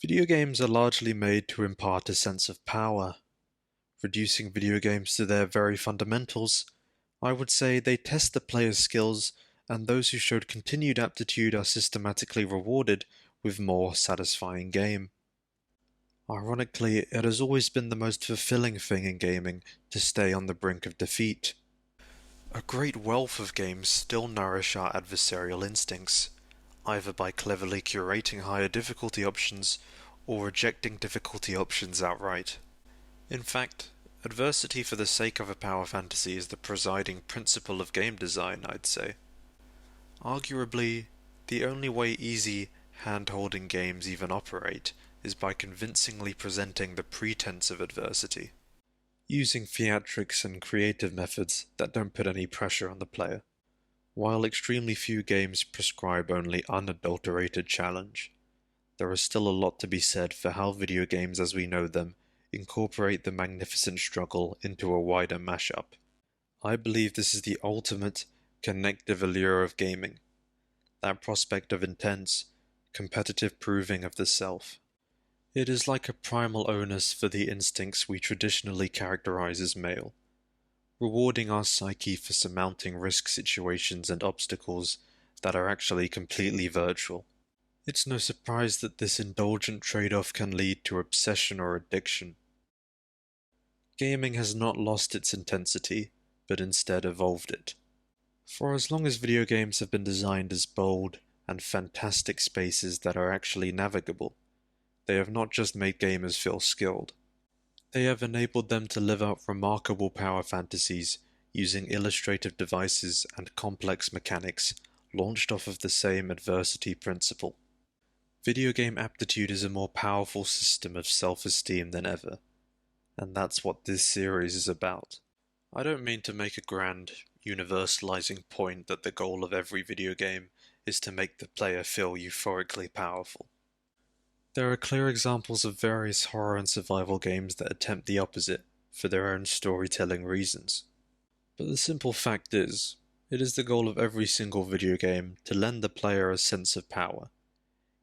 Video games are largely made to impart a sense of power. Reducing video games to their very fundamentals, I would say they test the player's skills, and those who showed continued aptitude are systematically rewarded with more satisfying game. Ironically, it has always been the most fulfilling thing in gaming to stay on the brink of defeat. A great wealth of games still nourish our adversarial instincts, either by cleverly curating higher difficulty options or rejecting difficulty options outright. In fact, adversity for the sake of a power fantasy is the presiding principle of game design, I'd say. Arguably, the only way easy, hand-holding games even operate is by convincingly presenting the pretense of adversity, using theatrics and creative methods that don't put any pressure on the player. While extremely few games prescribe only unadulterated challenge, there is still a lot to be said for how video games as we know them incorporate the magnificent struggle into a wider mashup. I believe this is the ultimate connective allure of gaming, that prospect of intense, competitive proving of the self. It is like a primal onus for the instincts we traditionally characterize as male, rewarding our psyche for surmounting risk situations and obstacles that are actually completely virtual. It's no surprise that this indulgent trade-off can lead to obsession or addiction. Gaming has not lost its intensity, but instead evolved it. For as long as video games have been designed as bold and fantastic spaces that are actually navigable, they have not just made gamers feel skilled. They have enabled them to live out remarkable power fantasies using illustrative devices and complex mechanics launched off of the same adversity principle. Video game aptitude is a more powerful system of self-esteem than ever, and that's what this series is about. I don't mean to make a grand, universalizing point that the goal of every video game is to make the player feel euphorically powerful. There are clear examples of various horror and survival games that attempt the opposite for their own storytelling reasons. But the simple fact is, it is the goal of every single video game to lend the player a sense of power,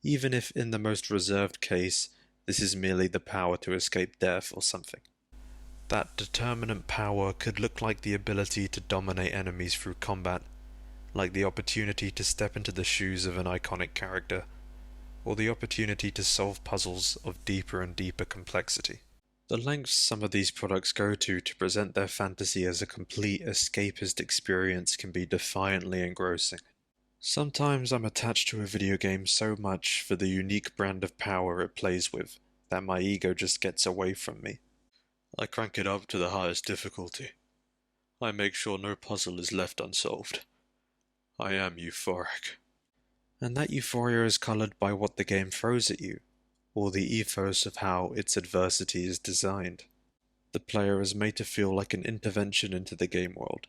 even if in the most reserved case this is merely the power to escape death or something. That determinant power could look like the ability to dominate enemies through combat, like the opportunity to step into the shoes of an iconic character, or the opportunity to solve puzzles of deeper and deeper complexity. The lengths some of these products go to present their fantasy as a complete escapist experience can be defiantly engrossing. Sometimes I'm attached to a video game so much for the unique brand of power it plays with that my ego just gets away from me. I crank it up to the highest difficulty. I make sure no puzzle is left unsolved. I am euphoric. And that euphoria is colored by what the game throws at you, or the ethos of how its adversity is designed. The player is made to feel like an intervention into the game world,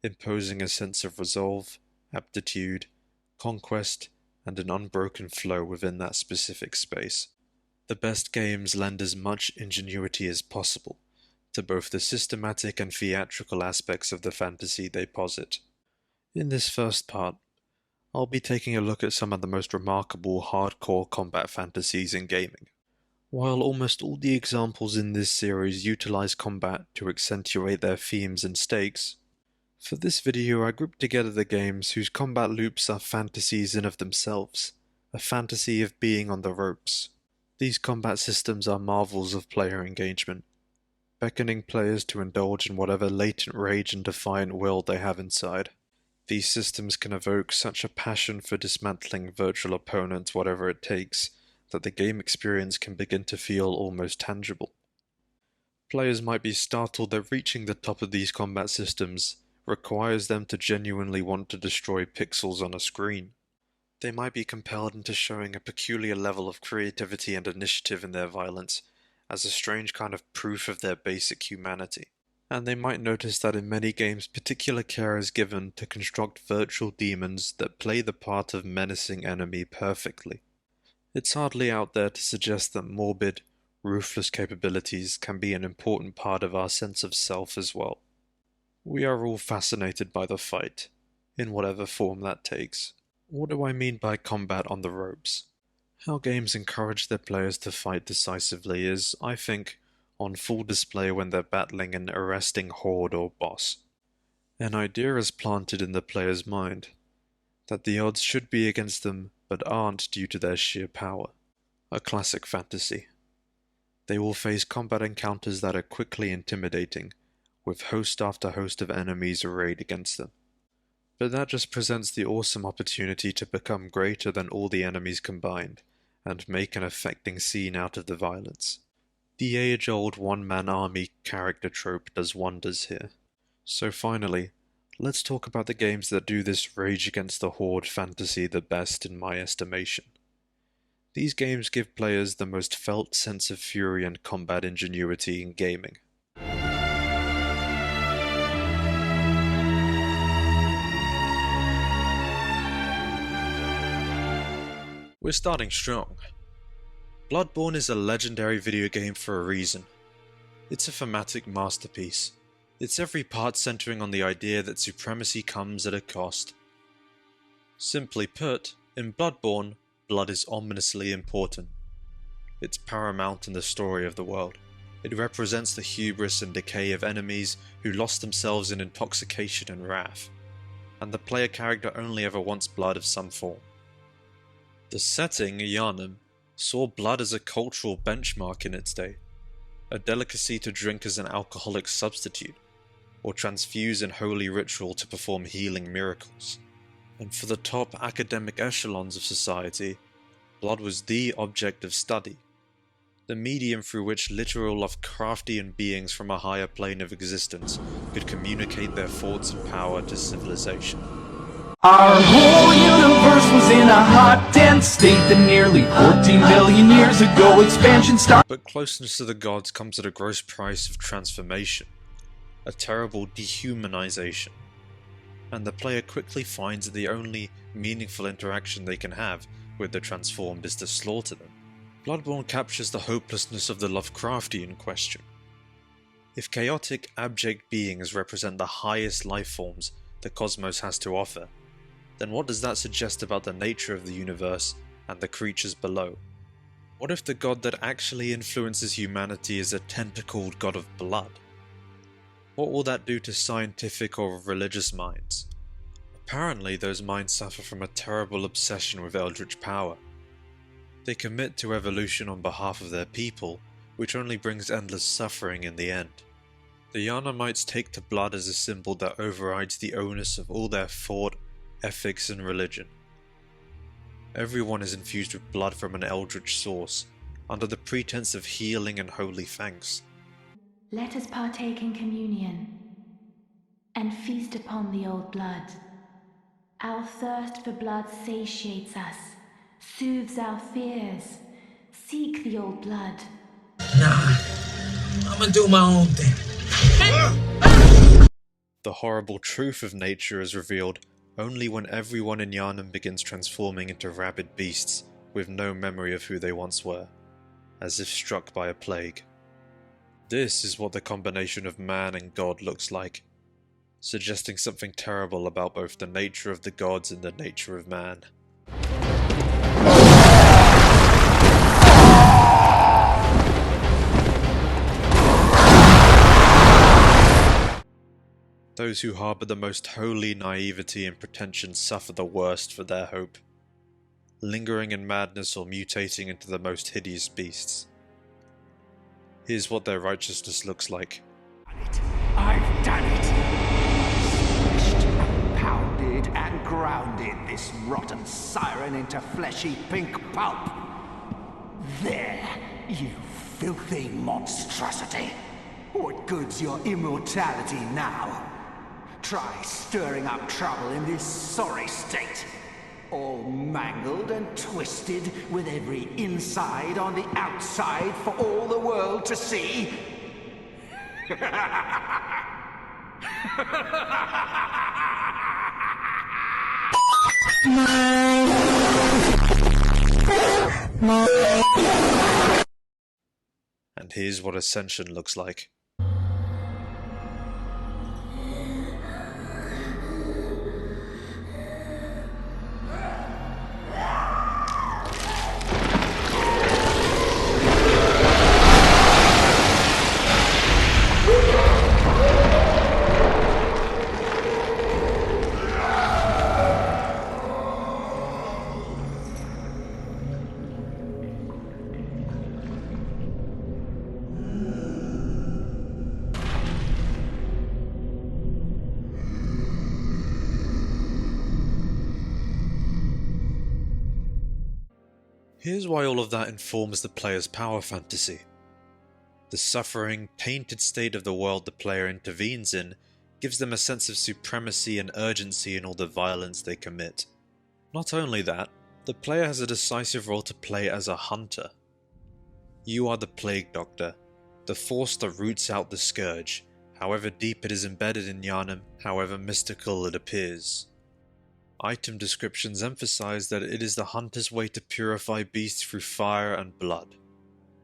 imposing a sense of resolve, aptitude, conquest, and an unbroken flow within that specific space. The best games lend as much ingenuity as possible to both the systematic and theatrical aspects of the fantasy they posit. In this first part, I'll be taking a look at some of the most remarkable hardcore combat fantasies in gaming. While almost all the examples in this series utilize combat to accentuate their themes and stakes, for this video I grouped together the games whose combat loops are fantasies in of themselves, a fantasy of being on the ropes. These combat systems are marvels of player engagement, beckoning players to indulge in whatever latent rage and defiant will they have inside. These systems can evoke such a passion for dismantling virtual opponents whatever it takes, that the game experience can begin to feel almost tangible. Players might be startled that reaching the top of these combat systems requires them to genuinely want to destroy pixels on a screen. They might be compelled into showing a peculiar level of creativity and initiative in their violence, as a strange kind of proof of their basic humanity. And they might notice that in many games particular care is given to construct virtual demons that play the part of menacing enemy perfectly. It's hardly out there to suggest that morbid, ruthless capabilities can be an important part of our sense of self as well. We are all fascinated by the fight, in whatever form that takes. What do I mean by combat on the ropes? How games encourage their players to fight decisively is, I think, on full display when they're battling an arresting horde or boss. An idea is planted in the player's mind that the odds should be against them but aren't due to their sheer power. A classic fantasy. They will face combat encounters that are quickly intimidating, with host after host of enemies arrayed against them. But that just presents the awesome opportunity to become greater than all the enemies combined, and make an affecting scene out of the violence. The age-old one-man army character trope does wonders here. So finally, let's talk about the games that do this rage against the horde fantasy the best in my estimation. These games give players the most felt sense of fury and combat ingenuity in gaming. We're starting strong. Bloodborne is a legendary video game for a reason. It's a thematic masterpiece. Its every part centering on the idea that supremacy comes at a cost. Simply put, in Bloodborne, blood is ominously important. It's paramount in the story of the world. It represents the hubris and decay of enemies who lost themselves in intoxication and wrath, and the player character only ever wants blood of some form. The setting, Yharnam, saw blood as a cultural benchmark in its day, a delicacy to drink as an alcoholic substitute, or transfuse in holy ritual to perform healing miracles. And for the top academic echelons of society, blood was the object of study, the medium through which literal Lovecraftian beings from a higher plane of existence could communicate their thoughts and power to civilization. Our whole universe was in a hot, dense state that nearly 14 billion years ago expansion started. But closeness to the gods comes at a gross price of transformation, a terrible dehumanization, and the player quickly finds that the only meaningful interaction they can have with the transformed is to slaughter them. Bloodborne captures the hopelessness of the Lovecraftian question. If chaotic, abject beings represent the highest life forms the cosmos has to offer, then what does that suggest about the nature of the universe and the creatures below? What if the god that actually influences humanity is a tentacled god of blood? What will that do to scientific or religious minds? Apparently, those minds suffer from a terrible obsession with eldritch power. They commit to evolution on behalf of their people, which only brings endless suffering in the end. The Yharnamites take to blood as a symbol that overrides the onus of all their thought, ethics, and religion. Everyone is infused with blood from an eldritch source, under the pretense of healing and holy thanks. Let us partake in communion, and feast upon the old blood. Our thirst for blood satiates us, soothes our fears. Seek the old blood. Nah, I'm gonna do my own thing. The horrible truth of nature is revealed only when everyone in Yharnam begins transforming into rabid beasts with no memory of who they once were, as if struck by a plague. This is what the combination of man and god looks like, suggesting something terrible about both the nature of the gods and the nature of man. Those who harbour the most holy naivety and pretension suffer the worst for their hope, lingering in madness or mutating into the most hideous beasts. Here's what their righteousness looks like. I've done it! Smashed, pounded, and grounded this rotten siren into fleshy pink pulp. There, you filthy monstrosity! What good's your immortality now? Try stirring up trouble in this sorry state. All mangled and twisted, with every inside on the outside for all the world to see. And here's what Ascension looks like. Here's why all of that informs the player's power fantasy. The suffering, tainted state of the world the player intervenes in gives them a sense of supremacy and urgency in all the violence they commit. Not only that, the player has a decisive role to play as a hunter. You are the Plague Doctor, the force that roots out the scourge, however deep it is embedded in Yharnam, however mystical it appears. Item descriptions emphasize that it is the hunter's way to purify beasts through fire and blood,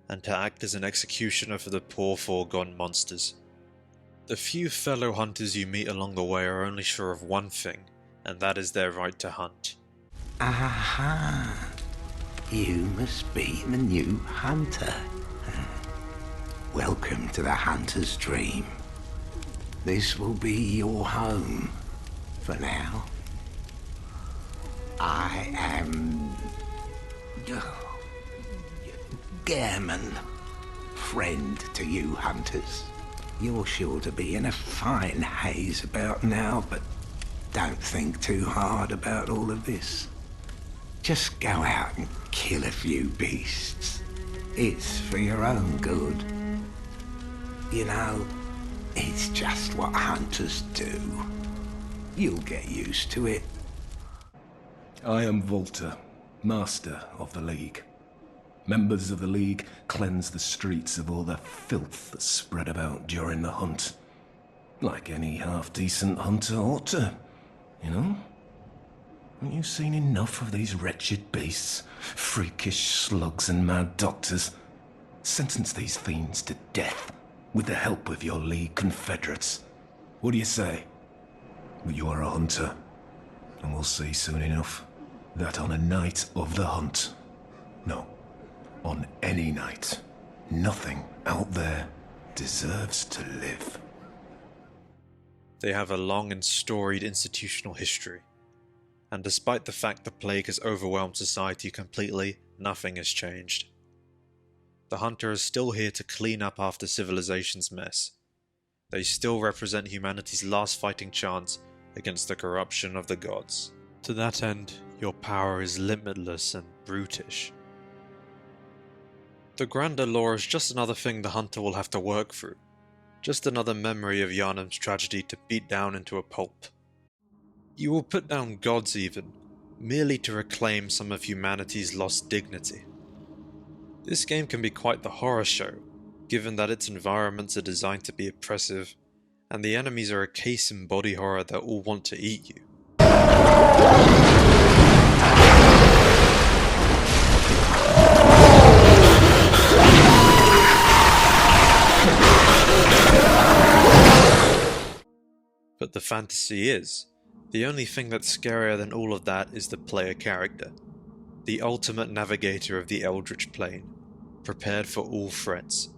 and to act as an executioner for the poor foregone monsters. The few fellow hunters you meet along the way are only sure of one thing, and that is their right to hunt. Aha! You must be the new hunter. Welcome to the hunter's dream. This will be your home for now. I am Gairman, friend to you hunters. You're sure to be in a fine haze about now, but don't think too hard about all of this. Just go out and kill a few beasts. It's for your own good. You know, it's just what hunters do. You'll get used to it. I am Volta, Master of the League. Members of the League cleanse the streets of all the filth that's spread about during the hunt. Like any half-decent hunter ought to, you know? Haven't you seen enough of these wretched beasts, freakish slugs and mad doctors? Sentence these fiends to death with the help of your League confederates. What do you say? But you are a hunter, and we'll see soon enough that on a night of the hunt, no, on any night, nothing out there deserves to live. They have a long and storied institutional history, and despite the fact the plague has overwhelmed society completely, nothing has changed. The hunter is still here to clean up after civilization's mess. They still represent humanity's last fighting chance against the corruption of the gods. To that end, your power is limitless and brutish. The grander lore is just another thing the hunter will have to work through. Just another memory of Yharnam's tragedy to beat down into a pulp. You will put down gods even, merely to reclaim some of humanity's lost dignity. This game can be quite the horror show, given that its environments are designed to be oppressive, and the enemies are a case in body horror that all want to eat you. But the fantasy is, the only thing that's scarier than all of that is the player character, the ultimate navigator of the Eldritch Plane, prepared for all threats.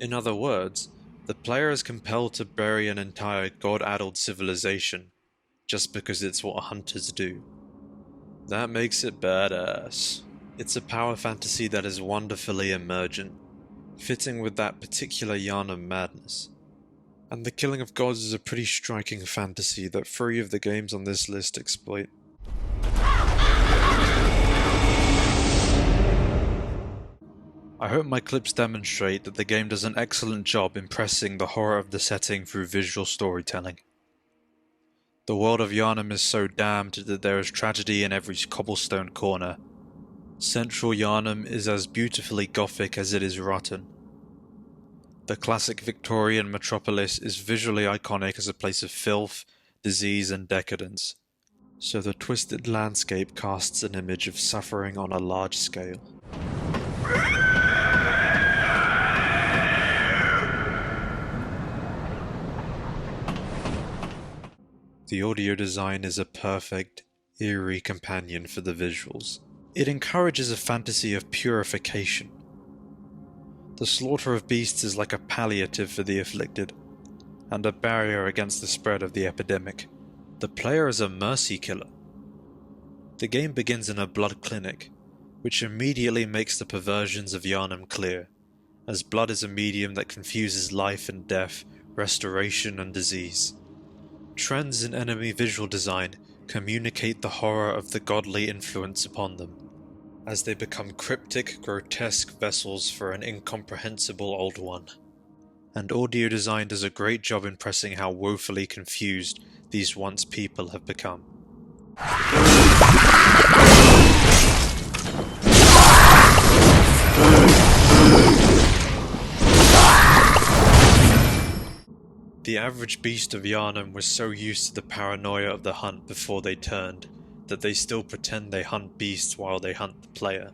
In other words, the player is compelled to bury an entire god-addled civilization just because it's what hunters do. That makes it badass. It's a power fantasy that is wonderfully emergent, fitting with that particular Yharnam madness. And the killing of gods is a pretty striking fantasy that 3 of the games on this list exploit. I hope my clips demonstrate that the game does an excellent job impressing the horror of the setting through visual storytelling. The world of Yharnam is so damned that there is tragedy in every cobblestone corner. Central Yharnam is as beautifully gothic as it is rotten. The classic Victorian metropolis is visually iconic as a place of filth, disease and decadence, so the twisted landscape casts an image of suffering on a large scale. The audio design is a perfect, eerie companion for the visuals. It encourages a fantasy of purification. The slaughter of beasts is like a palliative for the afflicted, and a barrier against the spread of the epidemic. The player is a mercy killer. The game begins in a blood clinic, which immediately makes the perversions of Yharnam clear, as blood is a medium that confuses life and death, restoration and disease. Trends in enemy visual design communicate the horror of the godly influence upon them. as they become cryptic, grotesque vessels for an incomprehensible old one. And audio design does a great job impressing how woefully confused these once people have become. The average beast of Yharnam was so used to the paranoia of the hunt before they turned, that they still pretend they hunt beasts while they hunt the player.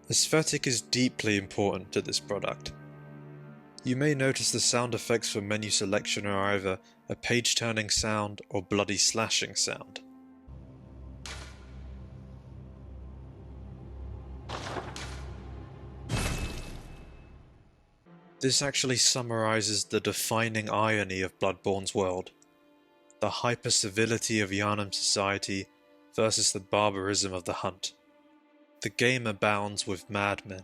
Aesthetic is deeply important to this product. You may notice the sound effects for menu selection are either a page-turning sound or bloody slashing sound. This actually summarizes the defining irony of Bloodborne's world: the hyper-civility of Yharnam society versus the barbarism of the hunt. The game abounds with madmen,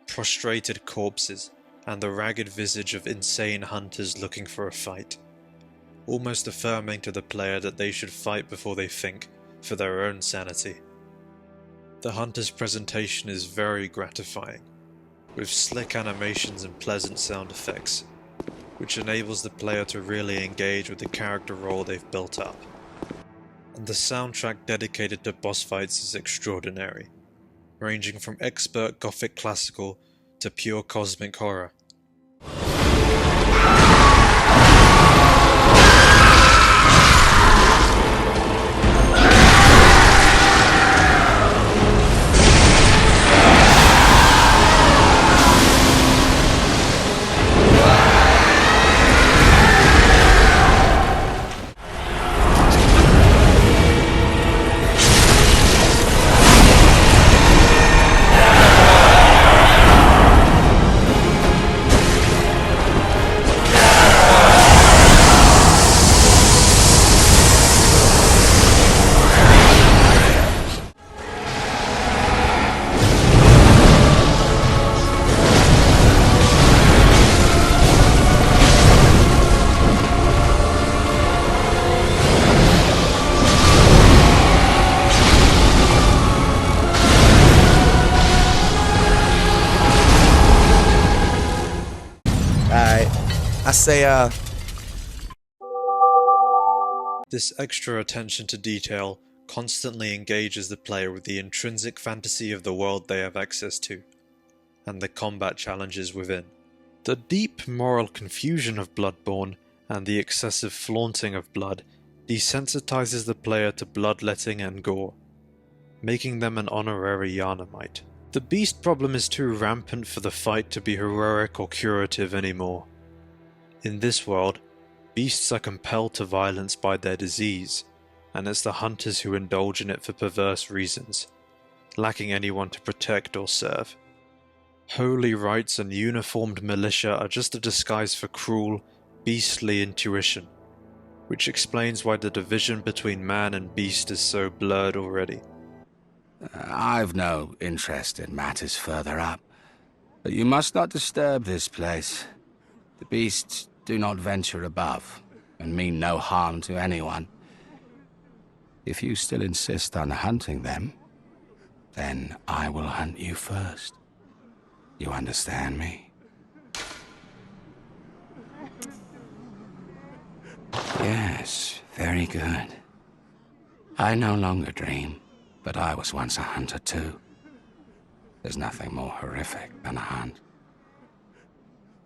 prostrated corpses, and the ragged visage of insane hunters looking for a fight, almost affirming to the player that they should fight before they think, for their own sanity. The hunter's presentation is very gratifying, with slick animations and pleasant sound effects, which enables the player to really engage with the character role they've built up. And the soundtrack dedicated to boss fights is extraordinary, ranging from expert gothic classical to pure cosmic horror. I say, This extra attention to detail constantly engages the player with the intrinsic fantasy of the world they have access to, and the combat challenges within. The deep moral confusion of Bloodborne and the excessive flaunting of blood desensitizes the player to bloodletting and gore, making them an honorary Yharnamite. The beast problem is too rampant for the fight to be heroic or curative anymore. In this world, beasts are compelled to violence by their disease, and it's the hunters who indulge in it for perverse reasons, lacking anyone to protect or serve. Holy rites and uniformed militia are just a disguise for cruel, beastly intuition, which explains why the division between man and beast is so blurred already. I've no interest in matters further up, but you must not disturb this place. The beasts do not venture above, and mean no harm to anyone. If you still insist on hunting them, then I will hunt you first. You understand me? Yes, very good. I no longer dream, but I was once a hunter too. There's nothing more horrific than a hunt.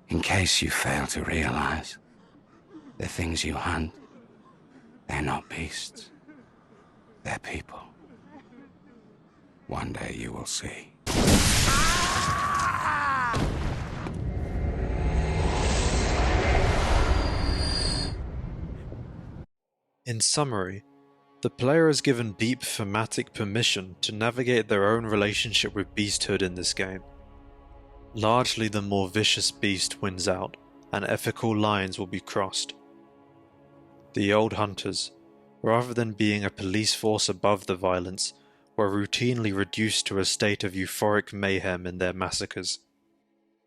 In case you fail to realize, the things you hunt, they're not beasts. They're people. One day you will see. In summary, the player is given deep thematic permission to navigate their own relationship with beasthood in this game. Largely the more vicious beast wins out, and ethical lines will be crossed. The old hunters, rather than being a police force above the violence, were were routinely reduced to a state of euphoric mayhem in their massacres.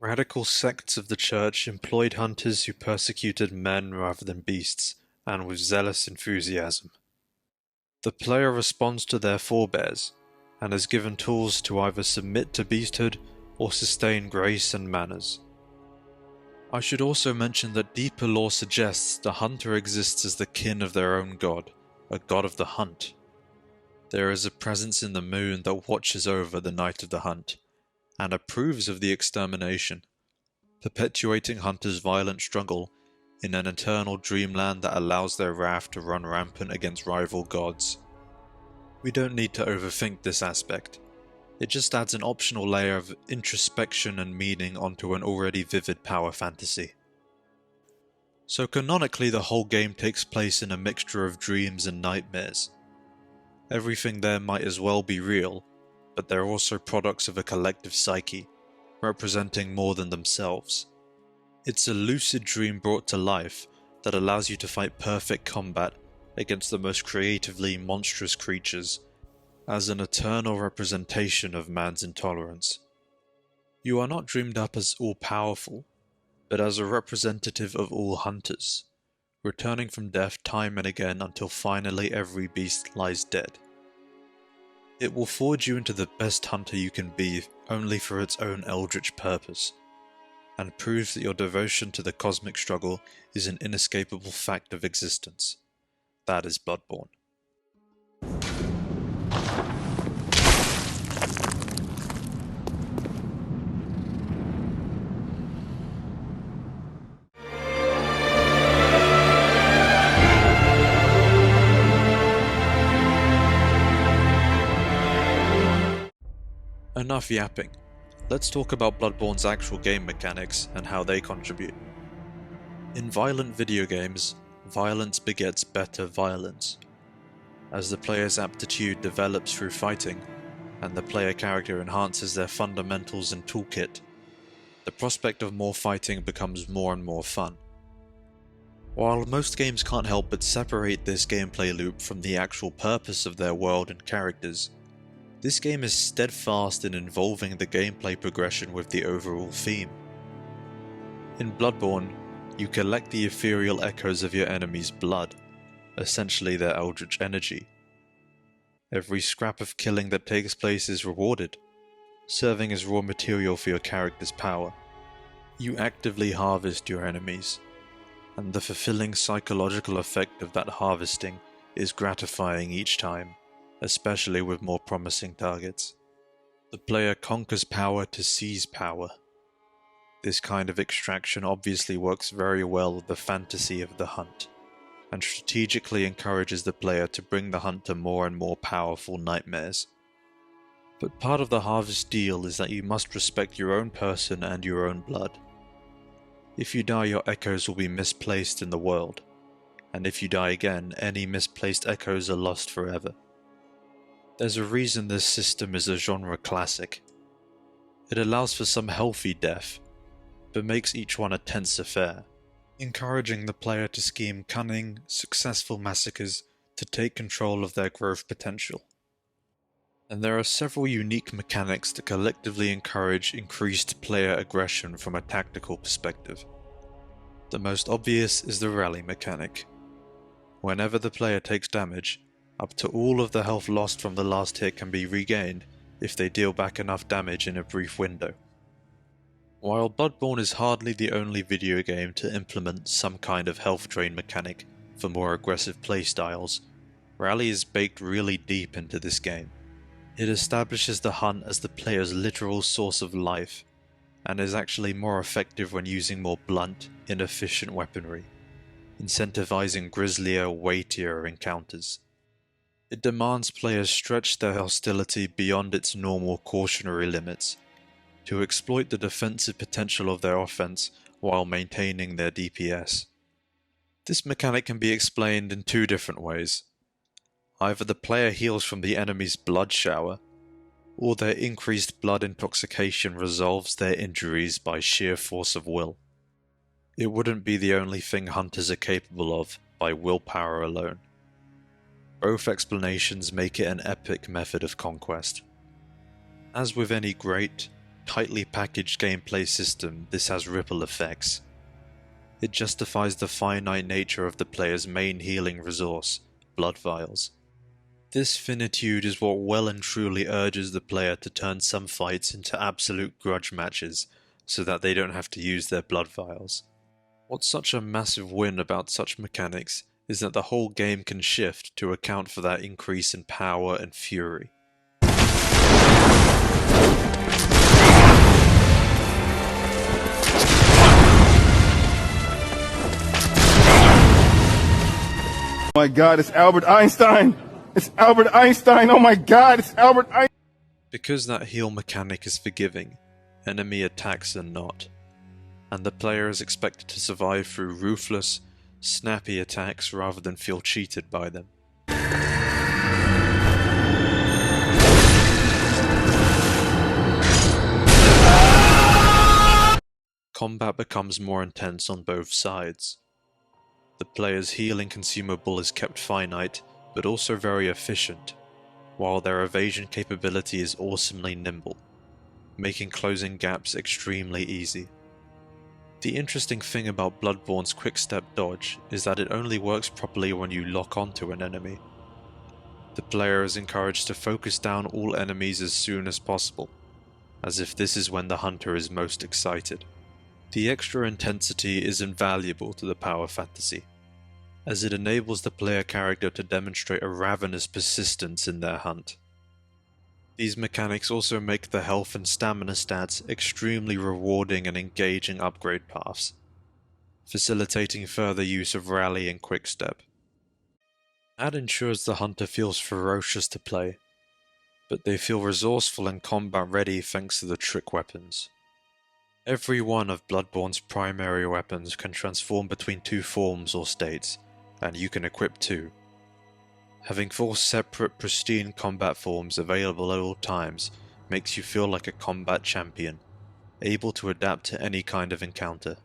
Radical sects of the church employed hunters who persecuted men rather than beasts, and with zealous enthusiasm. The player responds to their forebears, and is given tools to either submit to beasthood or sustain grace and manners. I should also mention that deeper lore suggests the hunter exists as the kin of their own god, a god of the hunt. There is a presence in the moon that watches over the night of the hunt, and approves of the extermination, perpetuating hunters' violent struggle in an eternal dreamland that allows their wrath to run rampant against rival gods. We don't need to overthink this aspect. It just adds an optional layer of introspection and meaning onto an already vivid power fantasy. So canonically, the whole game takes place in a mixture of dreams and nightmares. Everything there might as well be real, but they're also products of a collective psyche, representing more than themselves. It's a lucid dream brought to life that allows you to fight perfect combat against the most creatively monstrous creatures, as an eternal representation of man's intolerance. You are not dreamed up as all-powerful, but as a representative of all hunters, returning from death time and again until finally every beast lies dead. It will forge you into the best hunter you can be only for its own eldritch purpose, and proves that your devotion to the cosmic struggle is an inescapable fact of existence. That is Bloodborne. Enough yapping. Let's talk about Bloodborne's actual game mechanics and how they contribute. In violent video games, violence begets better violence. As the player's aptitude develops through fighting, and the player character enhances their fundamentals and toolkit, the prospect of more fighting becomes more and more fun. While most games can't help but separate this gameplay loop from the actual purpose of their world and characters, this game is steadfast in involving the gameplay progression with the overall theme. In Bloodborne, you collect the ethereal echoes of your enemy's blood, essentially their eldritch energy. Every scrap of killing that takes place is rewarded, serving as raw material for your character's power. You actively harvest your enemies, and the fulfilling psychological effect of that harvesting is gratifying each time, especially with more promising targets. The player conquers power to seize power. This kind of extraction obviously works very well with the fantasy of the hunt, and strategically encourages the player to bring the hunt to more and more powerful nightmares. But part of the harvest deal is that you must respect your own person and your own blood. If you die, your echoes will be misplaced in the world, and if you die again, any misplaced echoes are lost forever. There's a reason this system is a genre classic. It allows for some healthy death, but makes each one a tense affair, encouraging the player to scheme cunning, successful massacres to take control of their growth potential. And there are several unique mechanics that collectively encourage increased player aggression from a tactical perspective. The most obvious is the rally mechanic. Whenever the player takes damage, up to all of the health lost from the last hit can be regained if they deal back enough damage in a brief window. While Bloodborne is hardly the only video game to implement some kind of health drain mechanic for more aggressive playstyles, Rally is baked really deep into this game. It establishes the hunt as the player's literal source of life, and is actually more effective when using more blunt, inefficient weaponry, incentivizing grislier, weightier encounters. It demands players stretch their hostility beyond its normal cautionary limits, to exploit the defensive potential of their offense while maintaining their DPS. This mechanic can be explained in two different ways. Either the player heals from the enemy's blood shower, or their increased blood intoxication resolves their injuries by sheer force of will. It wouldn't be the only thing hunters are capable of by willpower alone. Both explanations make it an epic method of conquest. As with any great, tightly packaged gameplay system, this has ripple effects. It justifies the finite nature of the player's main healing resource, blood vials. This finitude is what well and truly urges the player to turn some fights into absolute grudge matches, so that they don't have to use their blood vials. What's such a massive win about such mechanics is that the whole game can shift to account for that increase in power and fury. Oh my god, it's Albert Einstein! It's Albert Einstein! Oh my god, it's Albert Einstein! Because that heal mechanic is forgiving, enemy attacks are not, and the player is expected to survive through ruthless, snappy attacks rather than feel cheated by them. Combat becomes more intense on both sides. The player's healing consumable is kept finite, but also very efficient, while their evasion capability is awesomely nimble, making closing gaps extremely easy. The interesting thing about Bloodborne's quick-step dodge is that it only works properly when you lock onto an enemy. The player is encouraged to focus down all enemies as soon as possible, as if this is when the hunter is most excited. The extra intensity is invaluable to the power fantasy, as it enables the player character to demonstrate a ravenous persistence in their hunt. These mechanics also make the health and stamina stats extremely rewarding and engaging upgrade paths, facilitating further use of rally and quickstep. That ensures the hunter feels ferocious to play, but they feel resourceful and combat ready thanks to the trick weapons. Every one of Bloodborne's primary weapons can transform between two forms or states, and you can equip two. Having 4 separate pristine combat forms available at all times makes you feel like a combat champion, able to adapt to any kind of encounter.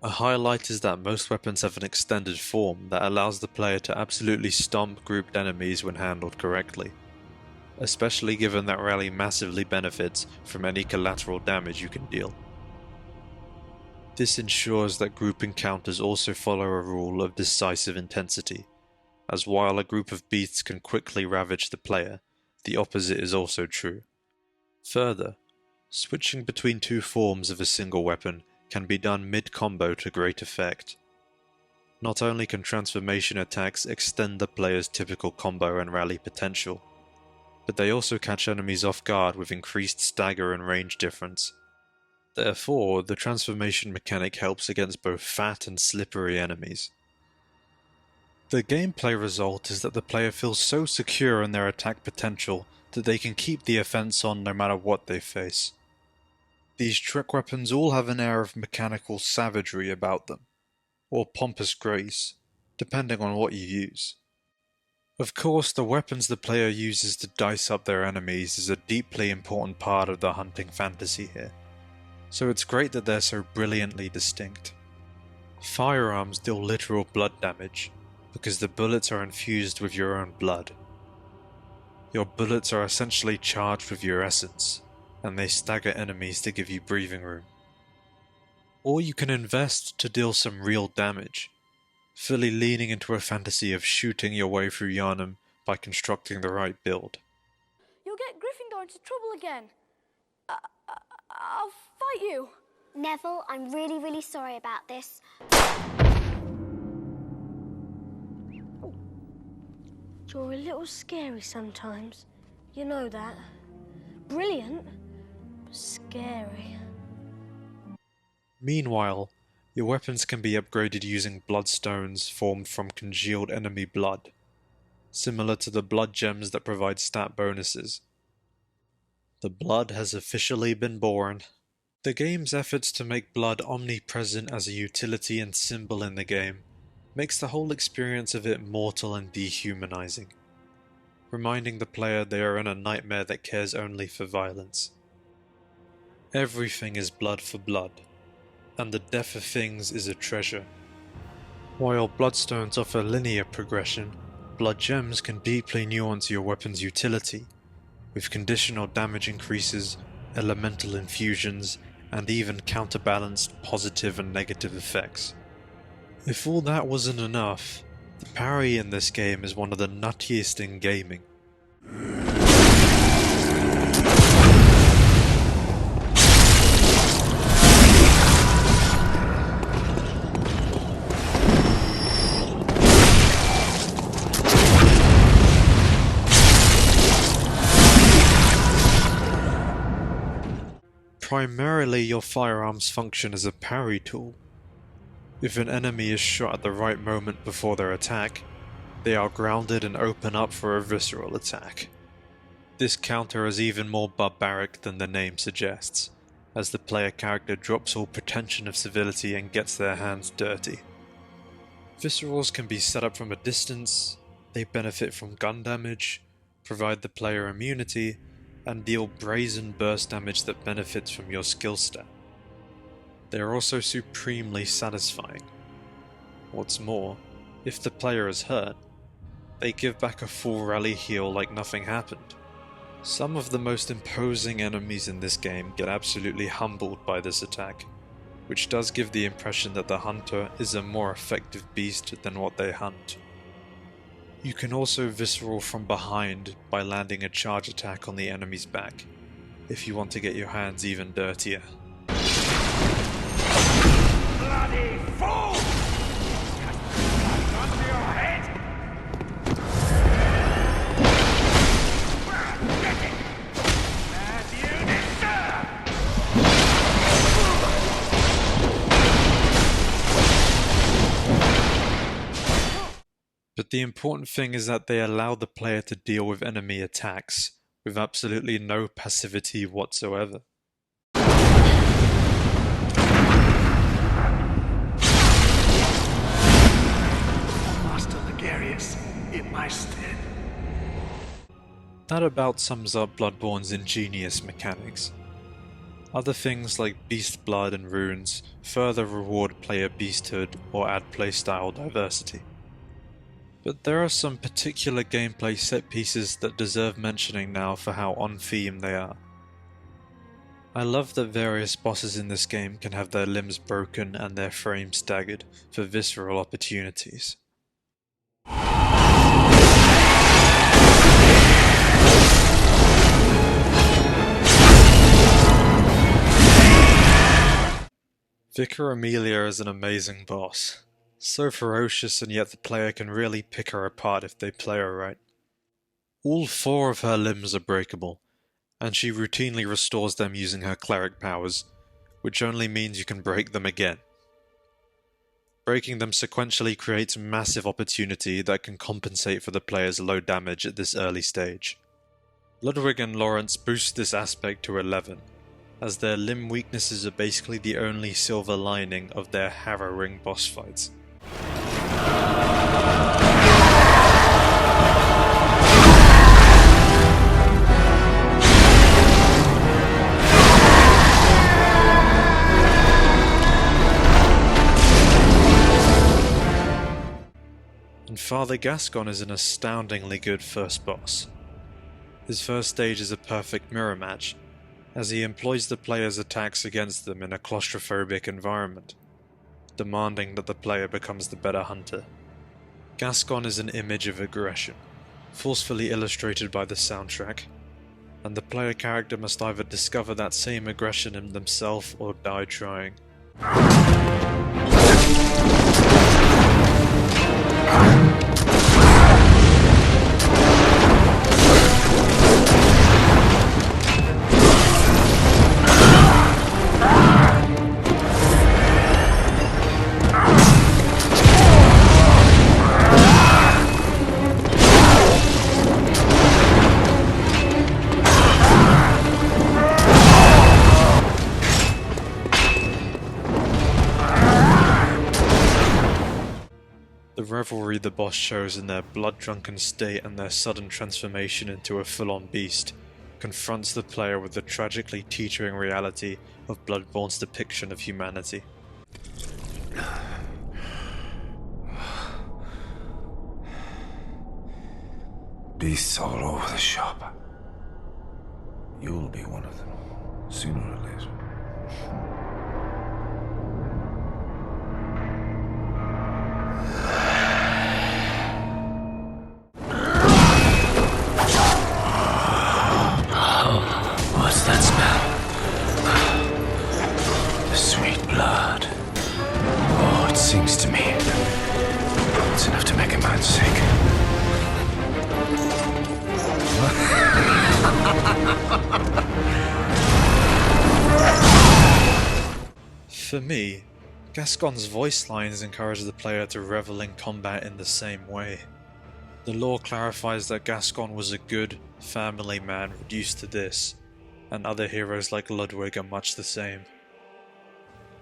A highlight is that most weapons have an extended form that allows the player to absolutely stomp grouped enemies when handled correctly, especially given that rally massively benefits from any collateral damage you can deal. This ensures that group encounters also follow a rule of decisive intensity, as while a group of beasts can quickly ravage the player, the opposite is also true. Further, switching between two forms of a single weapon can be done mid-combo to great effect. Not only can transformation attacks extend the player's typical combo and rally potential, but they also catch enemies off guard with increased stagger and range difference. Therefore, the transformation mechanic helps against both fat and slippery enemies. The gameplay result is that the player feels so secure in their attack potential that they can keep the offense on no matter what they face. These trick weapons all have an air of mechanical savagery about them, or pompous grace, depending on what you use. Of course, the weapons the player uses to dice up their enemies is a deeply important part of the hunting fantasy here, so it's great that they're so brilliantly distinct. Firearms deal literal blood damage, because the bullets are infused with your own blood. Your bullets are essentially charged with your essence, and they stagger enemies to give you breathing room. Or you can invest to deal some real damage, fully leaning into a fantasy of shooting your way through Yharnam by constructing the right build. You'll get Gryffindor into trouble again. I'll fight you. Neville, I'm really, really sorry about this. You're a little scary sometimes. You know that. Brilliant, but scary. Meanwhile, your weapons can be upgraded using bloodstones formed from congealed enemy blood, similar to the blood gems that provide stat bonuses. The blood has officially been born. The game's efforts to make blood omnipresent as a utility and symbol in the game makes the whole experience of it mortal and dehumanizing. reminding the player they are in a nightmare that cares only for violence. Everything is blood for blood, and the death of things is a treasure. While bloodstones offer linear progression, blood gems can deeply nuance your weapon's utility, with conditional damage increases, elemental infusions, and even counterbalanced positive and negative effects. If all that wasn't enough, the parry in this game is one of the nuttiest in gaming. Primarily, your firearms function as a parry tool. If an enemy is shot at the right moment before their attack, they are grounded and open up for a visceral attack. This counter is even more barbaric than the name suggests, as the player character drops all pretension of civility and gets their hands dirty. Viscerals can be set up from a distance, they benefit from gun damage, provide the player immunity, and deal brazen burst damage that benefits from your skill stat. They are also supremely satisfying. What's more, if the player is hurt, they give back a full rally heal like nothing happened. Some of the most imposing enemies in this game get absolutely humbled by this attack, which does give the impression that the hunter is a more effective beast than what they hunt. You can also visceral from behind by landing a charge attack on the enemy's back, if you want to get your hands even dirtier. Bloody fool! Gun to your head! Get it! As you deserve! But the important thing is that they allow the player to deal with enemy attacks with absolutely no passivity whatsoever. Master Ligarius, in my stead. That about sums up Bloodborne's ingenious mechanics. Other things like beast blood and runes further reward player beasthood or add playstyle diversity. But there are some particular gameplay set pieces that deserve mentioning now for how on theme they are. I love that various bosses in this game can have their limbs broken and their frames staggered for visceral opportunities. Vicar Amelia is an amazing boss. So ferocious, and yet the player can really pick her apart if they play her right. All 4 of her limbs are breakable, and she routinely restores them using her cleric powers, which only means you can break them again. Breaking them sequentially creates massive opportunity that can compensate for the player's low damage at this early stage. Ludwig and Lawrence boost this aspect to 11, as their limb weaknesses are basically the only silver lining of their harrowing boss fights. And Father Gascon is an astoundingly good first boss. His first stage is a perfect mirror match, as he employs the player's attacks against them in a claustrophobic environment, demanding that the player becomes the better hunter. Gascon is an image of aggression, forcefully illustrated by the soundtrack, and the player character must either discover that same aggression in themselves or die trying. The revelry the boss shows in their blood-drunken state and their sudden transformation into a full-on beast confronts the player with the tragically teetering reality of Bloodborne's depiction of humanity. Beasts all over the shop. You'll be one of them, sooner or later. What's that smell? The sweet blood. Oh, it sings to me. It's enough to make a man sick. For me, Gascon's voice lines encourage the player to revel in combat in the same way. The lore clarifies that Gascon was a good, family man reduced to this, and other heroes like Ludwig are much the same.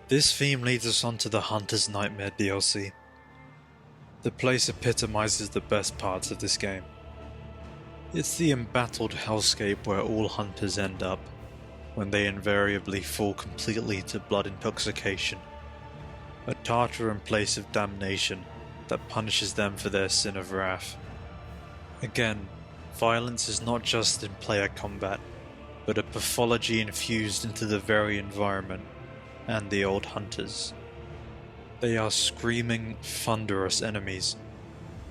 This theme leads us on to the Hunter's Nightmare DLC. The place epitomizes the best parts of this game. It's the embattled hellscape where all hunters end up, when they invariably fall completely to blood intoxication. A Tartar in place of damnation that punishes them for their sin of wrath. Again, violence is not just in player combat, but a pathology infused into the very environment and the old hunters. They are screaming, thunderous enemies,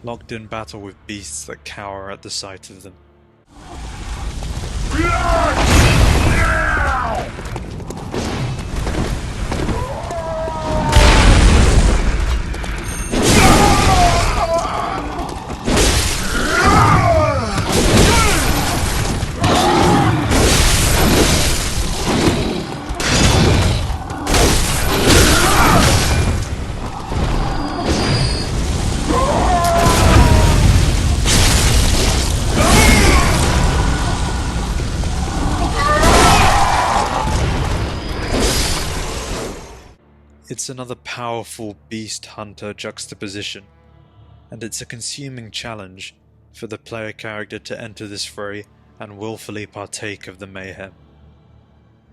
locked in battle with beasts that cower at the sight of them. It's another powerful beast hunter juxtaposition, and it's a consuming challenge for the player character to enter this fray and willfully partake of the mayhem.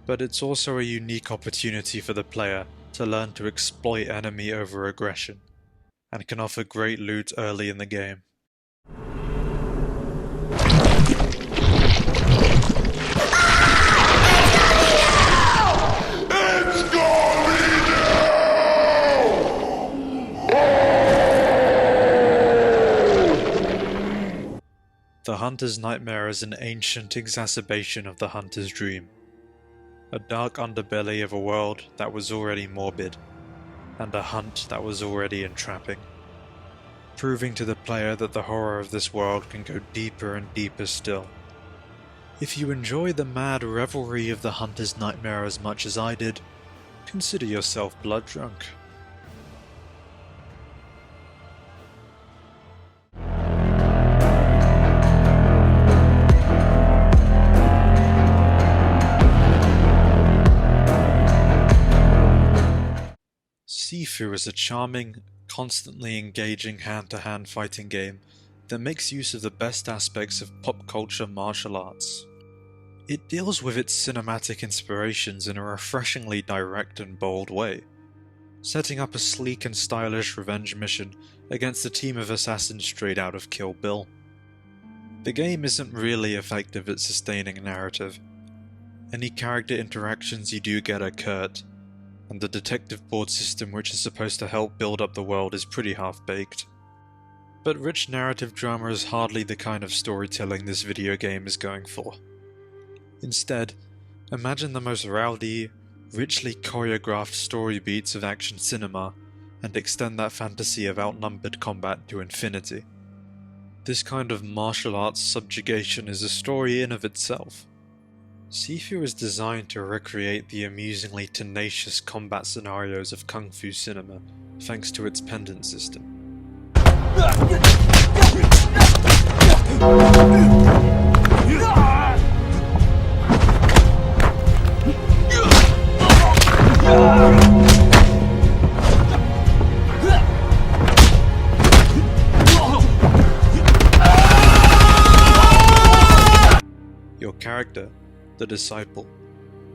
But it's also a unique opportunity for the player to learn to exploit enemy over aggression, and can offer great loot early in the game. The Hunter's Nightmare is an ancient exacerbation of the Hunter's Dream, a dark underbelly of a world that was already morbid, and a hunt that was already entrapping, proving to the player that the horror of this world can go deeper and deeper still. If you enjoy the mad revelry of the Hunter's Nightmare as much as I did, consider yourself blood drunk. Sifu is a charming, constantly engaging hand-to-hand fighting game that makes use of the best aspects of pop culture martial arts. It deals with its cinematic inspirations in a refreshingly direct and bold way, setting up a sleek and stylish revenge mission against a team of assassins straight out of Kill Bill. The game isn't really effective at sustaining a narrative. Any character interactions you do get are curt, and the detective board system which is supposed to help build up the world is pretty half-baked. But rich narrative drama is hardly the kind of storytelling this video game is going for. Instead, imagine the most rowdy, richly choreographed story beats of action cinema, and extend that fantasy of outnumbered combat to infinity. This kind of martial arts subjugation is a story in of itself. Sifu is designed to recreate the amusingly tenacious combat scenarios of Kung Fu cinema, thanks to its pendant system. character, the disciple,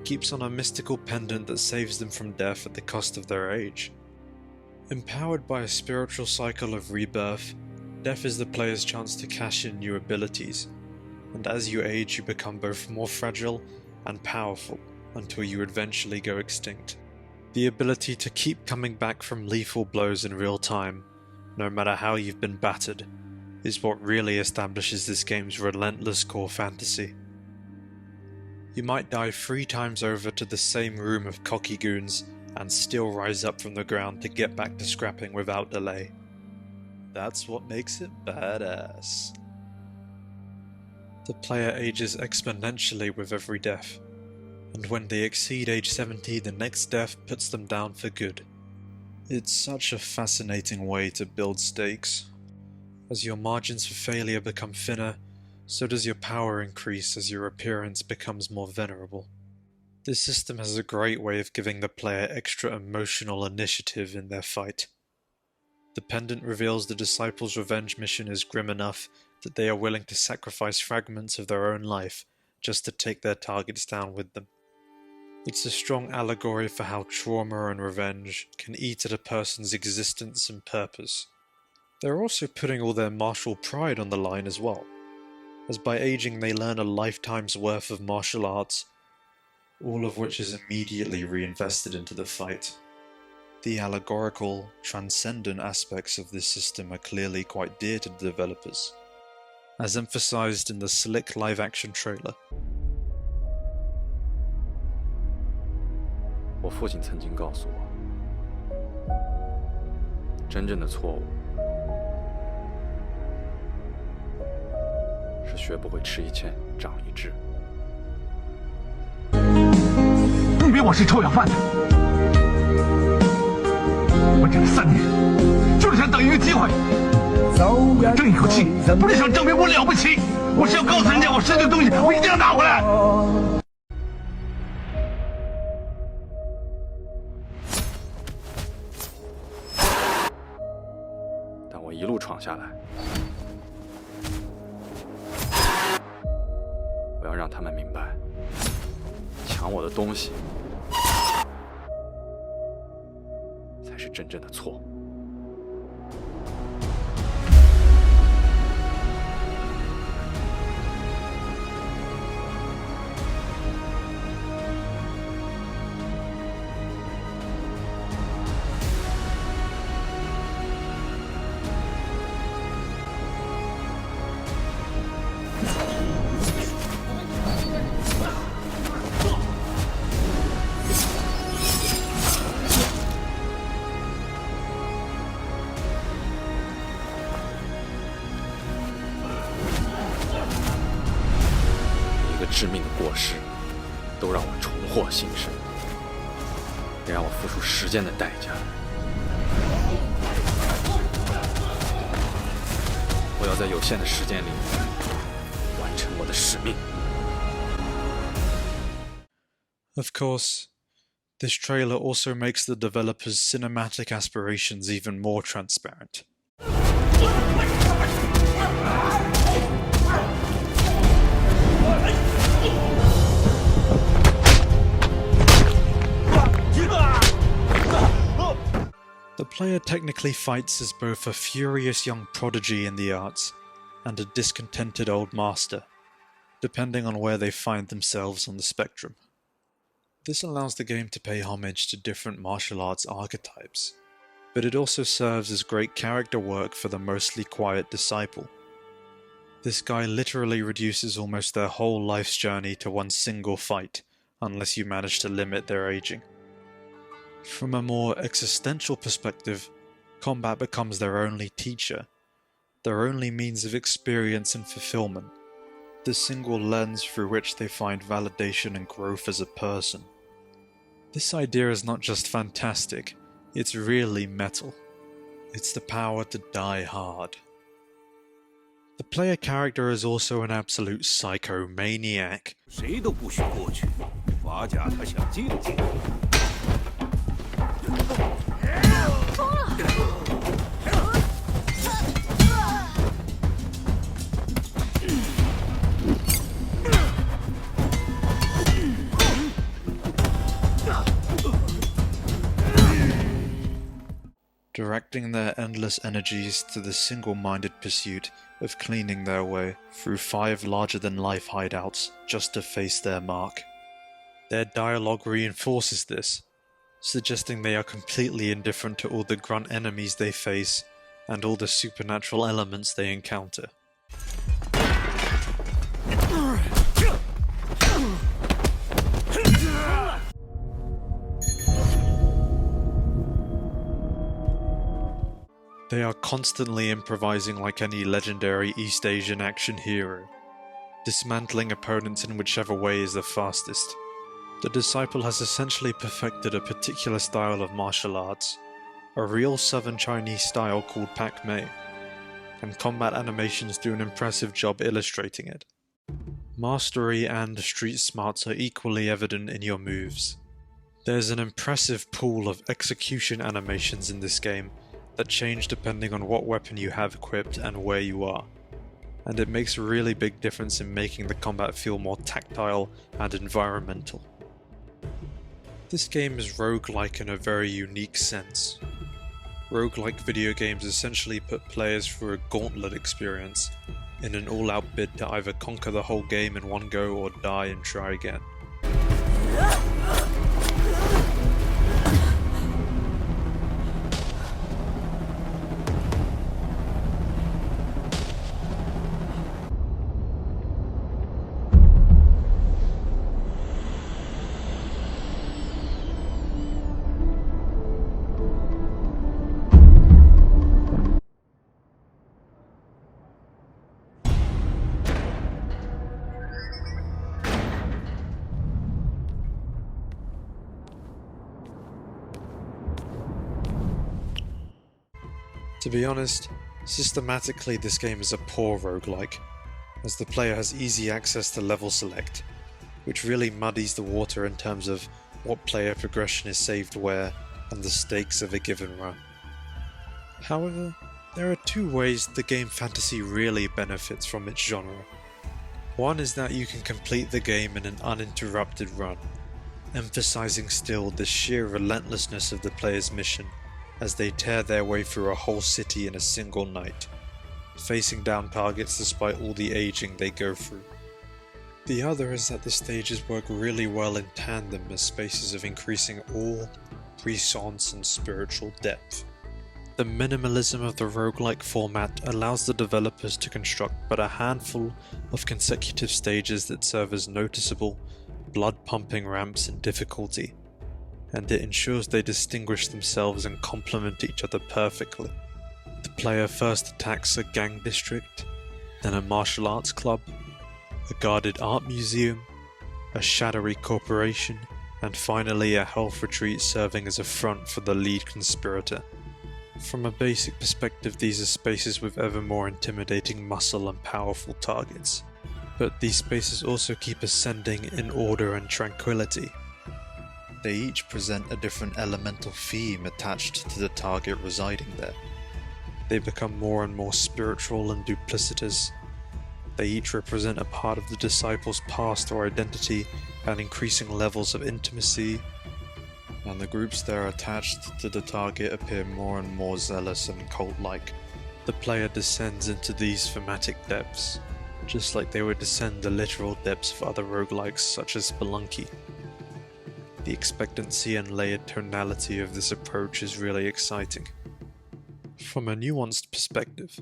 keeps on a mystical pendant that saves them from death at the cost of their age. Empowered by a spiritual cycle of rebirth, death is the player's chance to cash in new abilities, and as you age you become both more fragile and powerful until you eventually go extinct. The ability to keep coming back from lethal blows in real time, no matter how you've been battered, is what really establishes this game's relentless core fantasy. You might die 3 times over to the same room of cocky goons and still rise up from the ground to get back to scrapping without delay. That's what makes it badass. The player ages exponentially with every death, and when they exceed age 70, the next death puts them down for good. It's such a fascinating way to build stakes. As your margins for failure become thinner, so does your power increase as your appearance becomes more venerable. This system has a great way of giving the player extra emotional initiative in their fight. The pendant reveals the disciples' revenge mission is grim enough that they are willing to sacrifice fragments of their own life just to take their targets down with them. It's a strong allegory for how trauma and revenge can eat at a person's existence and purpose. They're also putting all their martial pride on the line as well, as by aging they learn a lifetime's worth of martial arts, all of which is immediately reinvested into the fight. The allegorical, transcendent aspects of this system are clearly quite dear to the developers, as emphasized in the slick live-action trailer. 我父亲曾经告诉我，真正的错误是学不会吃一堑长一智。你以为我是臭要饭的？我这3年就是想等一个机会，争一口气，不是想证明我了不起，我是要告诉人家我失去的东西，我一定要拿回来。但我一路闯下来，我要让他们明白，抢我的东西才是真正的错。致命的过失，都让我重获新生，也让我付出时间的代价。我要在有限的时间里完成我的使命。Of course, this trailer also makes the developers' cinematic aspirations even more transparent. The player technically fights as both a furious young prodigy in the arts and a discontented old master, depending on where they find themselves on the spectrum. This allows the game to pay homage to different martial arts archetypes, but it also serves as great character work for the mostly quiet disciple. This guy literally reduces almost their whole life's journey to one single fight, unless you manage to limit their aging. From a more existential perspective, combat becomes their only teacher, their only means of experience and fulfillment, the single lens through which they find validation and growth as a person. This idea is not just fantastic, it's really metal. It's the power to die hard. The player character is also an absolute psychomaniac. 谁都不许过去，法甲他想进去。 我 directing their endless energies to the single-minded pursuit of cleaning their way through 5 larger-than-life hideouts just to face their mark. Their dialogue reinforces this, suggesting they are completely indifferent to all the grunt enemies they face and all the supernatural elements they encounter. They are constantly improvising like any legendary East Asian action hero, dismantling opponents in whichever way is the fastest. The disciple has essentially perfected a particular style of martial arts, a real Southern Chinese style called Pak Mei, and combat animations do an impressive job illustrating it. Mastery and street smarts are equally evident in your moves. There's an impressive pool of execution animations in this game that change depending on what weapon you have equipped and where you are, and it makes a really big difference in making the combat feel more tactile and environmental. This game is roguelike in a very unique sense. Roguelike video games essentially put players through a gauntlet experience in an all-out bid to either conquer the whole game in one go or die and try again. To be honest, systematically this game is a poor roguelike, as the player has easy access to level select, which really muddies the water in terms of what player progression is saved where and the stakes of a given run. However, there are 2 ways the game fantasy really benefits from its genre. One is that you can complete the game in an uninterrupted run, emphasizing still the sheer relentlessness of the player's mission as they tear their way through a whole city in a single night, facing down targets despite all the aging they go through. The other is that the stages work really well in tandem as spaces of increasing awe, puissance and spiritual depth. The minimalism of the roguelike format allows the developers to construct but a handful of consecutive stages that serve as noticeable, blood-pumping ramps in difficulty, and it ensures they distinguish themselves and complement each other perfectly. The player first attacks a gang district, then a martial arts club, a guarded art museum, a shadowy corporation, and finally a health retreat serving as a front for the lead conspirator. From a basic perspective, these are spaces with ever more intimidating muscle and powerful targets, but these spaces also keep ascending in order and tranquility. They each present a different elemental theme attached to the target residing there. They become more and more spiritual and duplicitous. They each represent a part of the disciple's past or identity at increasing levels of intimacy, and the groups that are attached to the target appear more and more zealous and cult-like. The player descends into these thematic depths, just like they would descend the literal depths of other roguelikes such as Spelunky. The expectancy and layered tonality of this approach is really exciting. From a nuanced perspective,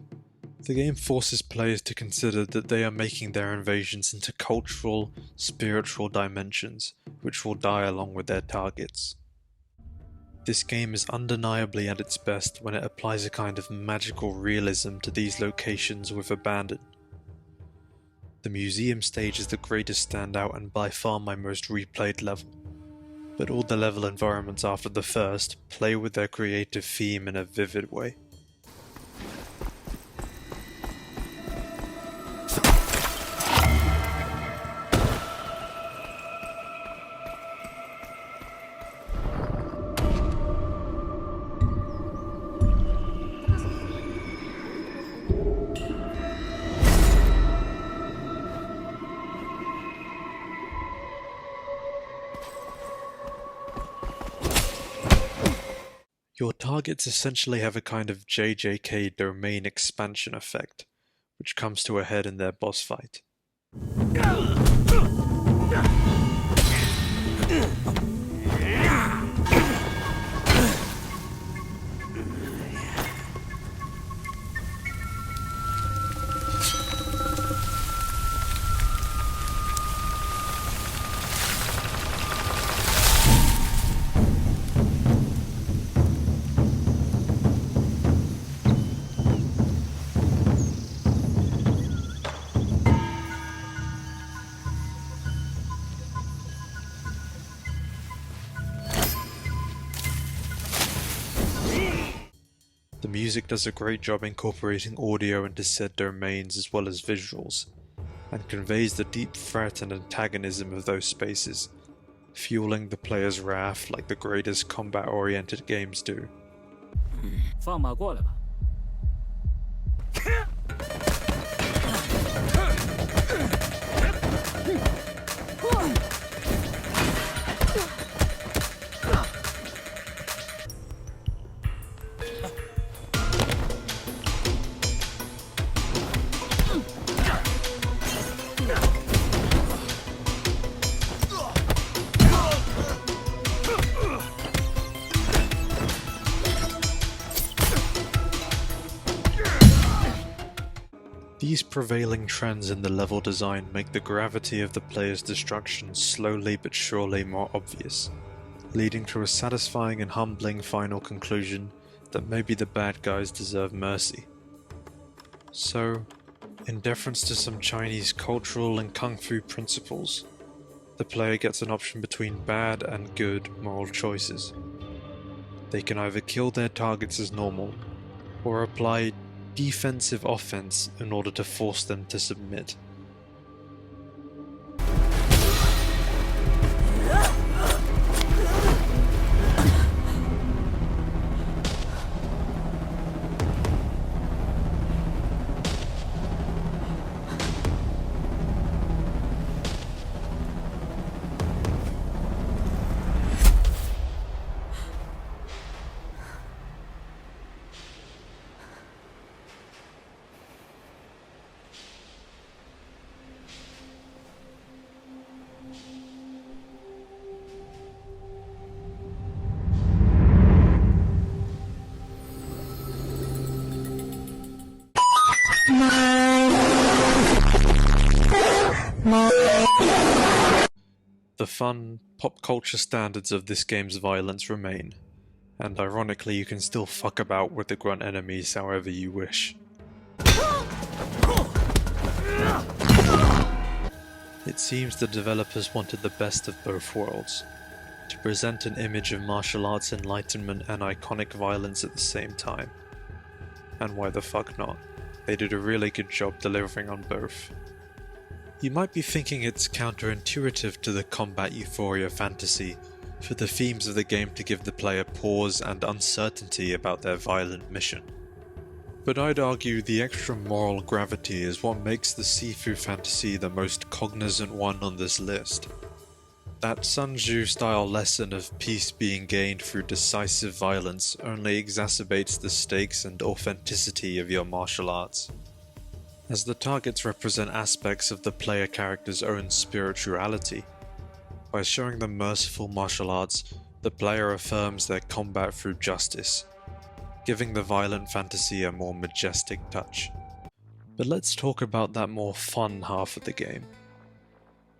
the game forces players to consider that they are making their invasions into cultural, spiritual dimensions, which will die along with their targets. This game is undeniably at its best when it applies a kind of magical realism to these locations with abandon. The museum stage is the greatest standout and by far my most replayed level, but all the level environments after the first play with their creative theme in a vivid way. Your targets essentially have a kind of JJK domain expansion effect, which comes to a head in their boss fight. The music does a great job incorporating audio into said domains as well as visuals, and conveys the deep threat and antagonism of those spaces, fueling the player's wrath like the greatest combat-oriented games do. 放马过来吧。These prevailing trends in the level design make the gravity of the player's destruction slowly but surely more obvious, leading to a satisfying and humbling final conclusion that maybe the bad guys deserve mercy. So, in deference to some Chinese cultural and kung fu principles, the player gets an option between bad and good moral choices. They can either kill their targets as normal, or apply defensive offense in order to force them to submit. The fun, pop culture standards of this game's violence remain, and ironically you can still fuck about with the grunt enemies however you wish. It seems the developers wanted the best of both worlds, to present an image of martial arts enlightenment and iconic violence at the same time. And why the fuck not? They did a really good job delivering on both. You might be thinking it's counterintuitive to the combat euphoria fantasy for the themes of the game to give the player pause and uncertainty about their violent mission. But I'd argue the extra moral gravity is what makes the Sifu fantasy the most cognizant one on this list. That Sun Tzu style lesson of peace being gained through decisive violence only exacerbates the stakes and authenticity of your martial arts, as the targets represent aspects of the player character's own spirituality. By showing them merciful martial arts, the player affirms their combat through justice, giving the violent fantasy a more majestic touch. But let's talk about that more fun half of the game.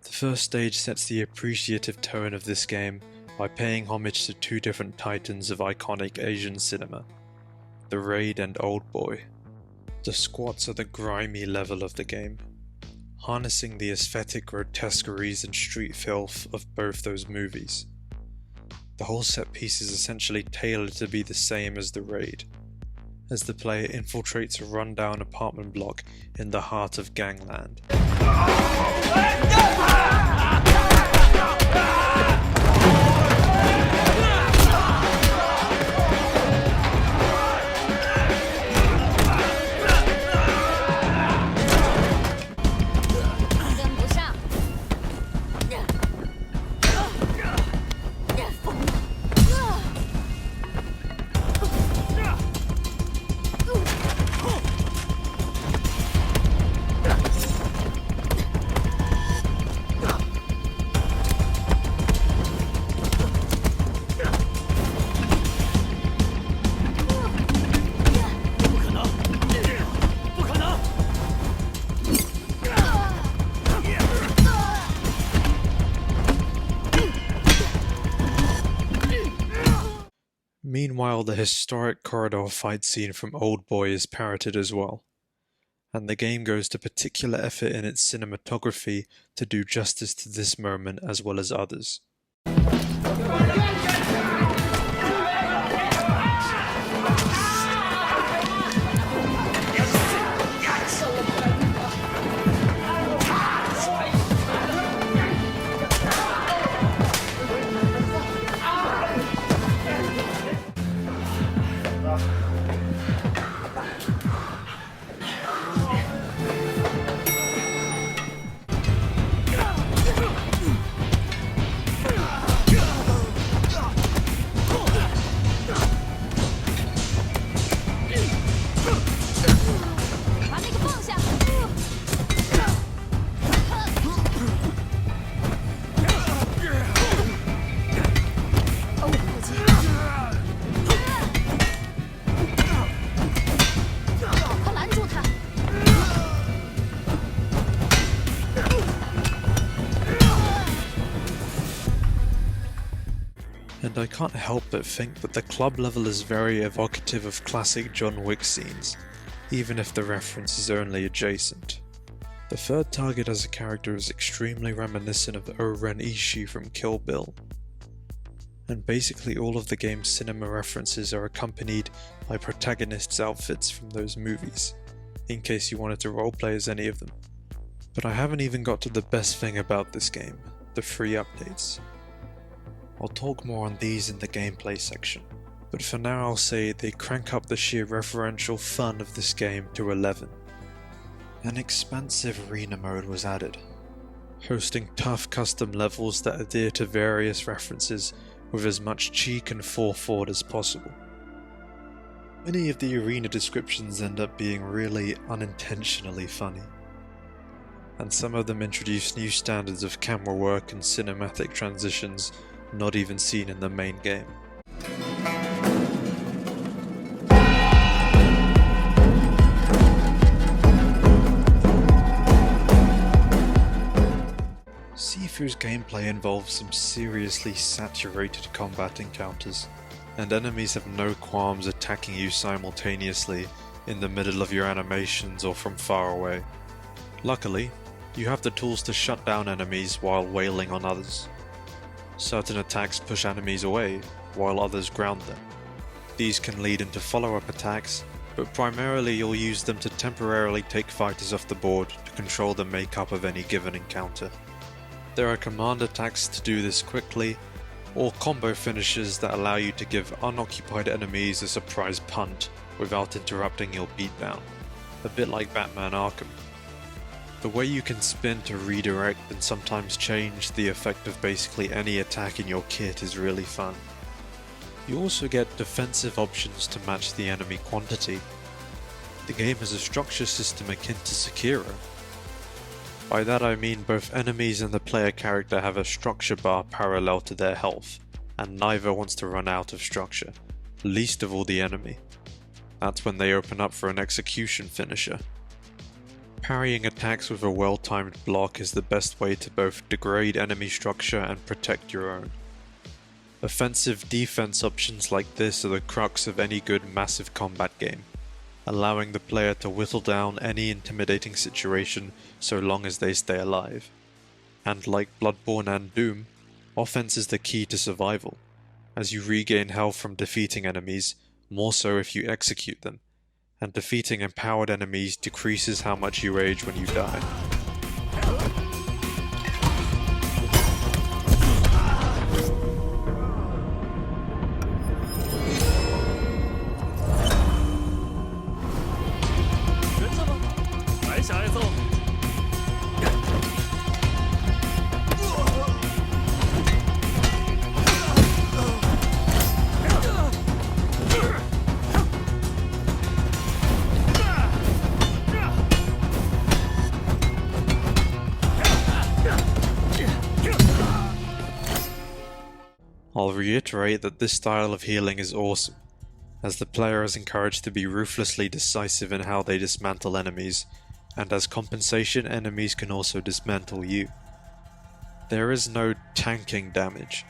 The first stage sets the appreciative tone of this game by paying homage to two different titans of iconic Asian cinema, the Raid and Old Boy. The squats are the grimy level of the game, harnessing the aesthetic grotesqueries and street filth of both those movies. The whole set piece is essentially tailored to be the same as the Raid, as the player infiltrates a rundown apartment block in the heart of gangland. Meanwhile, the historic corridor fight scene from Old Boy is parroted as well, and the game goes to particular effort in its cinematography to do justice to this moment as well as others. And I can't help but think that the club level is very evocative of classic John Wick scenes, even if the reference is only adjacent. The third target as a character is extremely reminiscent of O-Ren Ishii from Kill Bill. And basically all of the game's cinema references are accompanied by protagonists' outfits from those movies, in case you wanted to roleplay as any of them. But I haven't even got to the best thing about this game, the free updates. I'll talk more on these in the gameplay section, but for now I'll say they crank up the sheer referential fun of this game to 11. An expansive arena mode was added, hosting tough custom levels that adhere to various references with as much cheek and forethought as possible. Many of the arena descriptions end up being really unintentionally funny, and some of them introduce new standards of camera work and cinematic transitions not even seen in the main game. Sifu's gameplay involves some seriously saturated combat encounters, and enemies have no qualms attacking you simultaneously in the middle of your animations or from far away. Luckily, you have the tools to shut down enemies while wailing on others. Certain attacks push enemies away, while others ground them. These can lead into follow-up attacks, but primarily you'll use them to temporarily take fighters off the board to control the makeup of any given encounter. There are command attacks to do this quickly, or combo finishes that allow you to give unoccupied enemies a surprise punt without interrupting your beatdown, a bit like Batman Arkham. The way you can spin to redirect and sometimes change the effect of basically any attack in your kit is really fun. You also get defensive options to match the enemy quantity. The game has a structure system akin to Sekiro. By that I mean both enemies and the player character have a structure bar parallel to their health, and neither wants to run out of structure, least of all the enemy. That's when they open up for an execution finisher. Parrying attacks with a well-timed block is the best way to both degrade enemy structure and protect your own. Offensive-defense options like this are the crux of any good massive combat game, allowing the player to whittle down any intimidating situation so long as they stay alive. And like Bloodborne and Doom, offense is the key to survival, as you regain health from defeating enemies, more so if you execute them, and defeating empowered enemies decreases how much you age when you die. I'll reiterate that this style of healing is awesome, as the player is encouraged to be ruthlessly decisive in how they dismantle enemies, and as compensation enemies can also dismantle you. There is no tanking damage,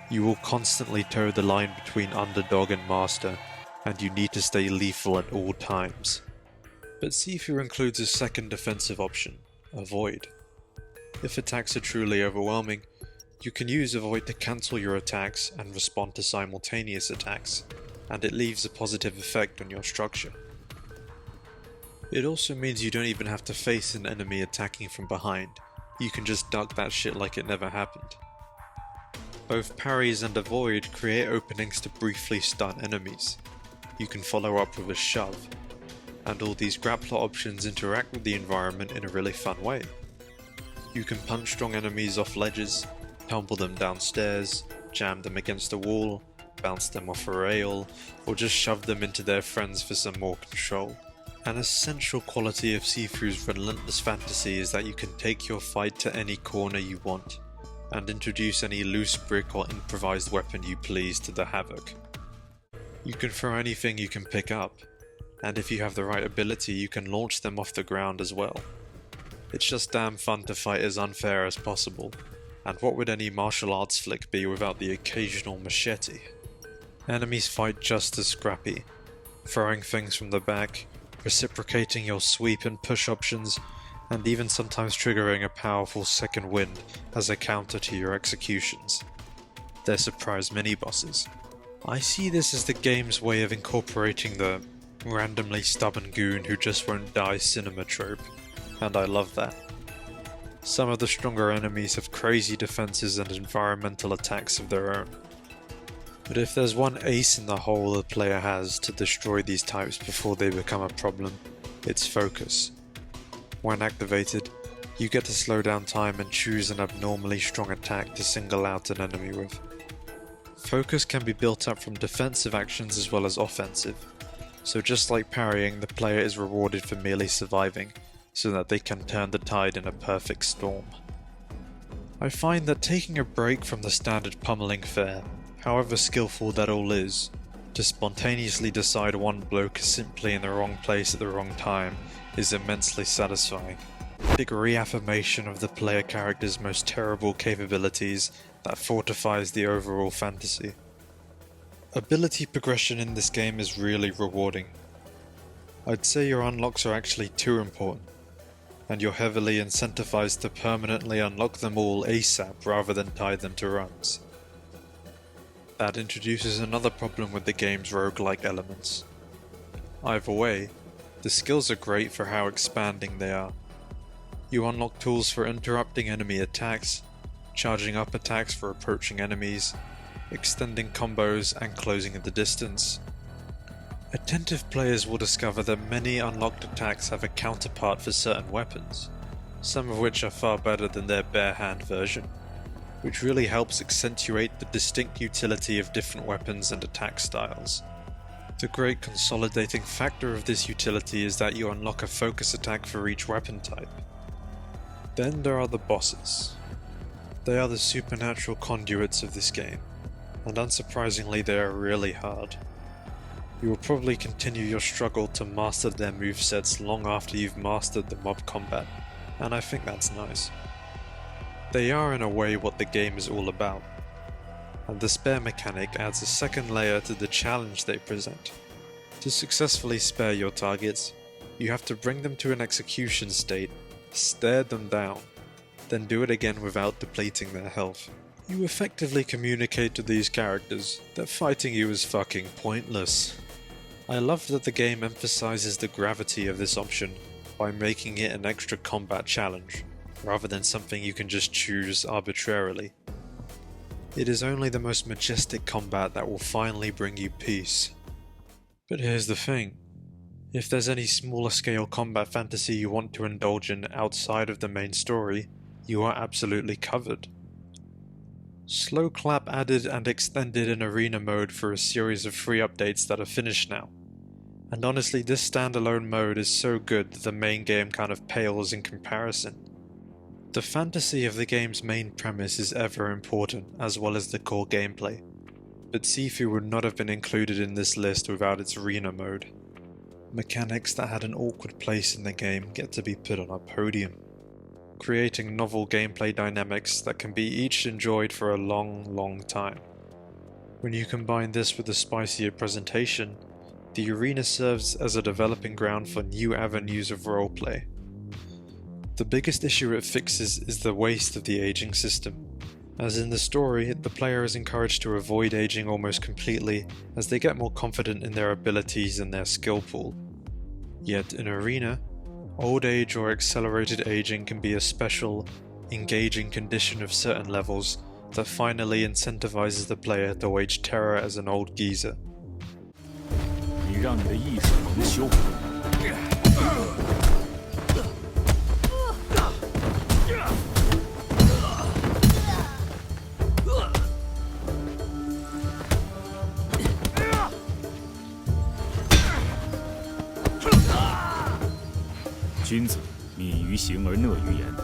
You will constantly toe the line between underdog and master, and you need to stay lethal at all times. But Sifu includes a second defensive option, avoid. If attacks are truly overwhelming, you can use avoid to cancel your attacks and respond to simultaneous attacks, and it leaves a positive effect on your structure. It also means you don't even have to face an enemy attacking from behind, you can just duck that shit like it never happened. Both parries and avoid create openings to briefly stun enemies. You can follow up with a shove, and all these grappler options interact with the environment in a really fun way. You can punch strong enemies off ledges, tumble them downstairs, jam them against a wall, bounce them off a rail, or just shove them into their friends for some more control. An essential quality of Sifu's relentless fantasy is that you can take your fight to any corner you want, and introduce any loose brick or improvised weapon you please to the havoc. You can throw anything you can pick up, and if you have the right ability you can launch them off the ground as well. It's just damn fun to fight as unfair as possible, and what would any martial arts flick be without the occasional machete? Enemies fight just as scrappy, throwing things from the back, reciprocating your sweep and push options, and even sometimes triggering a powerful second wind as a counter to your executions. They're surprise mini-bosses. I see this as the game's way of incorporating the randomly stubborn goon who just won't die cinema trope, and I love that. Some of the stronger enemies have crazy defenses and environmental attacks of their own. But if there's one ace in the hole the player has to destroy these types before they become a problem, it's focus. When activated, you get to slow down time and choose an abnormally strong attack to single out an enemy with. Focus can be built up from defensive actions as well as offensive, so just like parrying, the player is rewarded for merely surviving, so that they can turn the tide in a perfect storm. I find that taking a break from the standard pummeling fare, however skillful that all is, to spontaneously decide one bloke is simply in the wrong place at the wrong time is immensely satisfying. Big reaffirmation of the player character's most terrible capabilities that fortifies the overall fantasy. Ability progression in this game is really rewarding. I'd say your unlocks are actually too important, and you're heavily incentivized to permanently unlock them all ASAP rather than tie them to runs. That introduces another problem with the game's roguelike elements. Either way, the skills are great for how expanding they are. You unlock tools for interrupting enemy attacks, charging up attacks for approaching enemies, extending combos and closing at the distance. Attentive players will discover that many unlocked attacks have a counterpart for certain weapons, some of which are far better than their bare hand version, which really helps accentuate the distinct utility of different weapons and attack styles. The great consolidating factor of this utility is that you unlock a focus attack for each weapon type. Then there are the bosses. They are the supernatural conduits of this game, and unsurprisingly they are really hard. You will probably continue your struggle to master their movesets long after you've mastered the mob combat, and I think that's nice. They are in a way what the game is all about, and the spare mechanic adds a second layer to the challenge they present. To successfully spare your targets, you have to bring them to an execution state, stare them down, then do it again without depleting their health. You effectively communicate to these characters that fighting you is fucking pointless. I love that the game emphasizes the gravity of this option by making it an extra combat challenge, rather than something you can just choose arbitrarily. It is only the most majestic combat that will finally bring you peace. But here's the thing, if there's any smaller scale combat fantasy you want to indulge in outside of the main story, you are absolutely covered. Slow Clap added and extended an arena mode for a series of free updates that are finished now. And honestly, this standalone mode is so good that the main game kind of pales in comparison. The fantasy of the game's main premise is ever important, as well as the core gameplay, but Sifu would not have been included in this list without its arena mode. Mechanics that had an awkward place in the game get to be put on a podium, creating novel gameplay dynamics that can be each enjoyed for a long time. When you combine this with the spicier presentation, the arena serves as a developing ground for new avenues of roleplay. The biggest issue it fixes is the waste of the aging system. As in the story, the player is encouraged to avoid aging almost completely as they get more confident in their abilities and their skill pool. Yet in Arena, old age or accelerated aging can be a special, engaging condition of certain levels that finally incentivizes the player to wage terror as an old geezer. 你让你的意识蒙羞。君子敏于行而讷于言。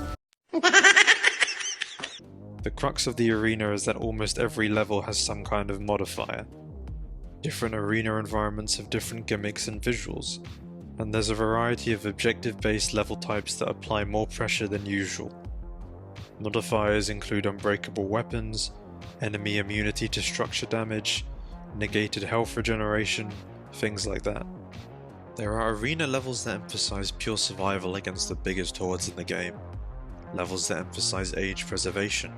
The crux of the arena is that almost every level has some kind of modifier. Different arena environments have different gimmicks and visuals, and there's a variety of objective-based level types that apply more pressure than usual. Modifiers include unbreakable weapons, enemy immunity to structure damage, negated health regeneration, things like that. There are arena levels that emphasize pure survival against the biggest hordes in the game, levels that emphasize age preservation,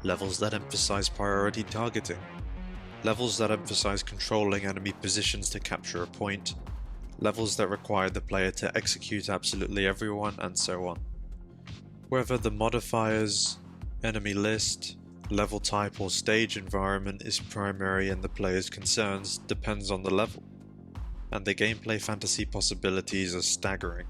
levels that emphasize priority targeting, levels that emphasize controlling enemy positions to capture a point, levels that require the player to execute absolutely everyone, and so on. Whether the modifiers, enemy list, level type or stage environment is primary in the player's concerns depends on the level, and the gameplay fantasy possibilities are staggering.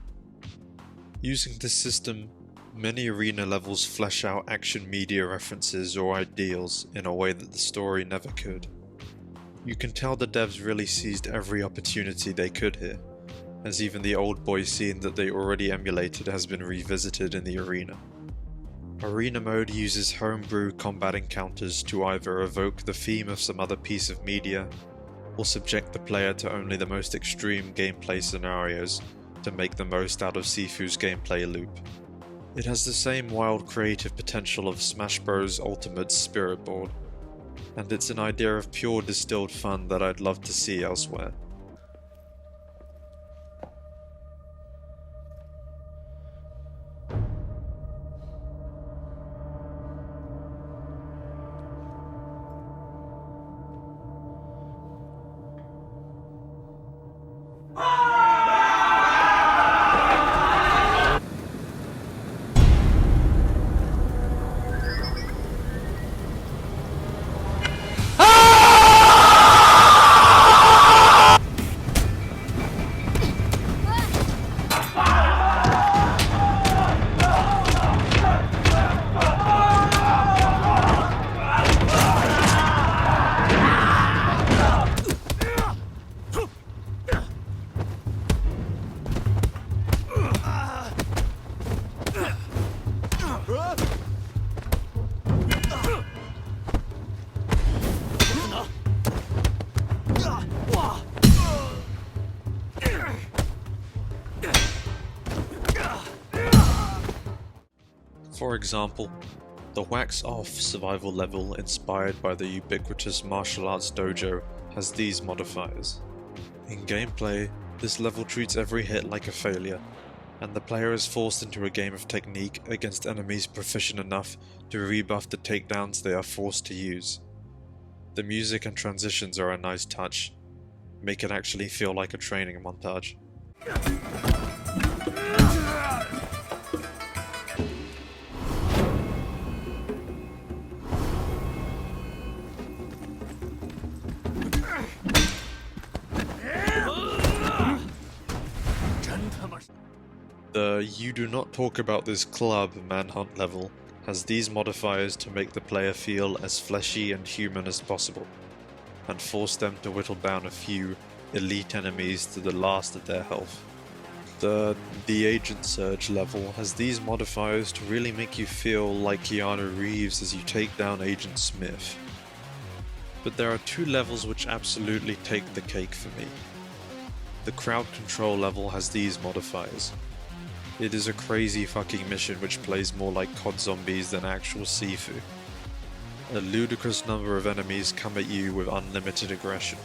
Using this system, many arena levels flesh out action media references or ideals in a way that the story never could. You can tell the devs really seized every opportunity they could here, as even the old boy scene that they already emulated has been revisited in the arena. Arena mode uses homebrew combat encounters to either evoke the theme of some other piece of media, or subject the player to only the most extreme gameplay scenarios to make the most out of Sifu's gameplay loop. It has the same wild creative potential of Smash Bros. Ultimate's Spirit Board, and it's an idea of pure distilled fun that I'd love to see elsewhere. For example, the Wax Off survival level inspired by the ubiquitous martial arts dojo has these modifiers. In gameplay, this level treats every hit like a failure, and the player is forced into a game of technique against enemies proficient enough to rebuff the takedowns they are forced to use. The music and transitions are a nice touch, make it actually feel like a training montage. The "you do not talk about this club" manhunt level has these modifiers to make the player feel as fleshy and human as possible, and force them to whittle down a few elite enemies to the last of their health. The Agent Surge level has these modifiers to really make you feel like Keanu Reeves as you take down Agent Smith. But there are two levels which absolutely take the cake for me. The Crowd Control level has these modifiers. It is a crazy fucking mission which plays more like COD Zombies than actual Sifu. a ludicrous number of enemies come at you with unlimited aggression,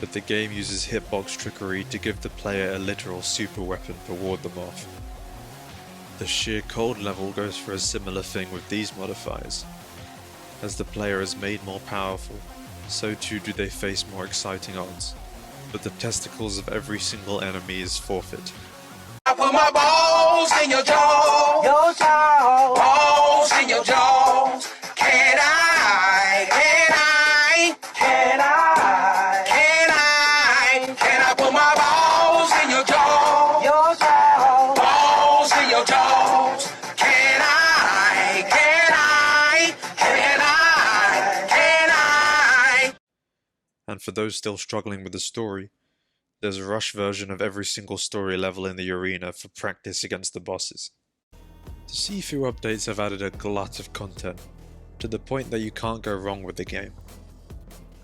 but the game uses hitbox trickery to give the player a literal super weapon to ward them off. The sheer cold level goes for a similar thing with these modifiers. As the player is made more powerful, so too do they face more exciting odds, but the testicles of every single enemy is forfeit. I put my balls in your jaw, balls in your jaws. Can I put my balls in your jaw, balls in your jaws. Can I? And for those still struggling with the story, there's a rush version of every single story level in the arena for practice against the bosses. The Sifu updates have added a glut of content, to the point that you can't go wrong with the game.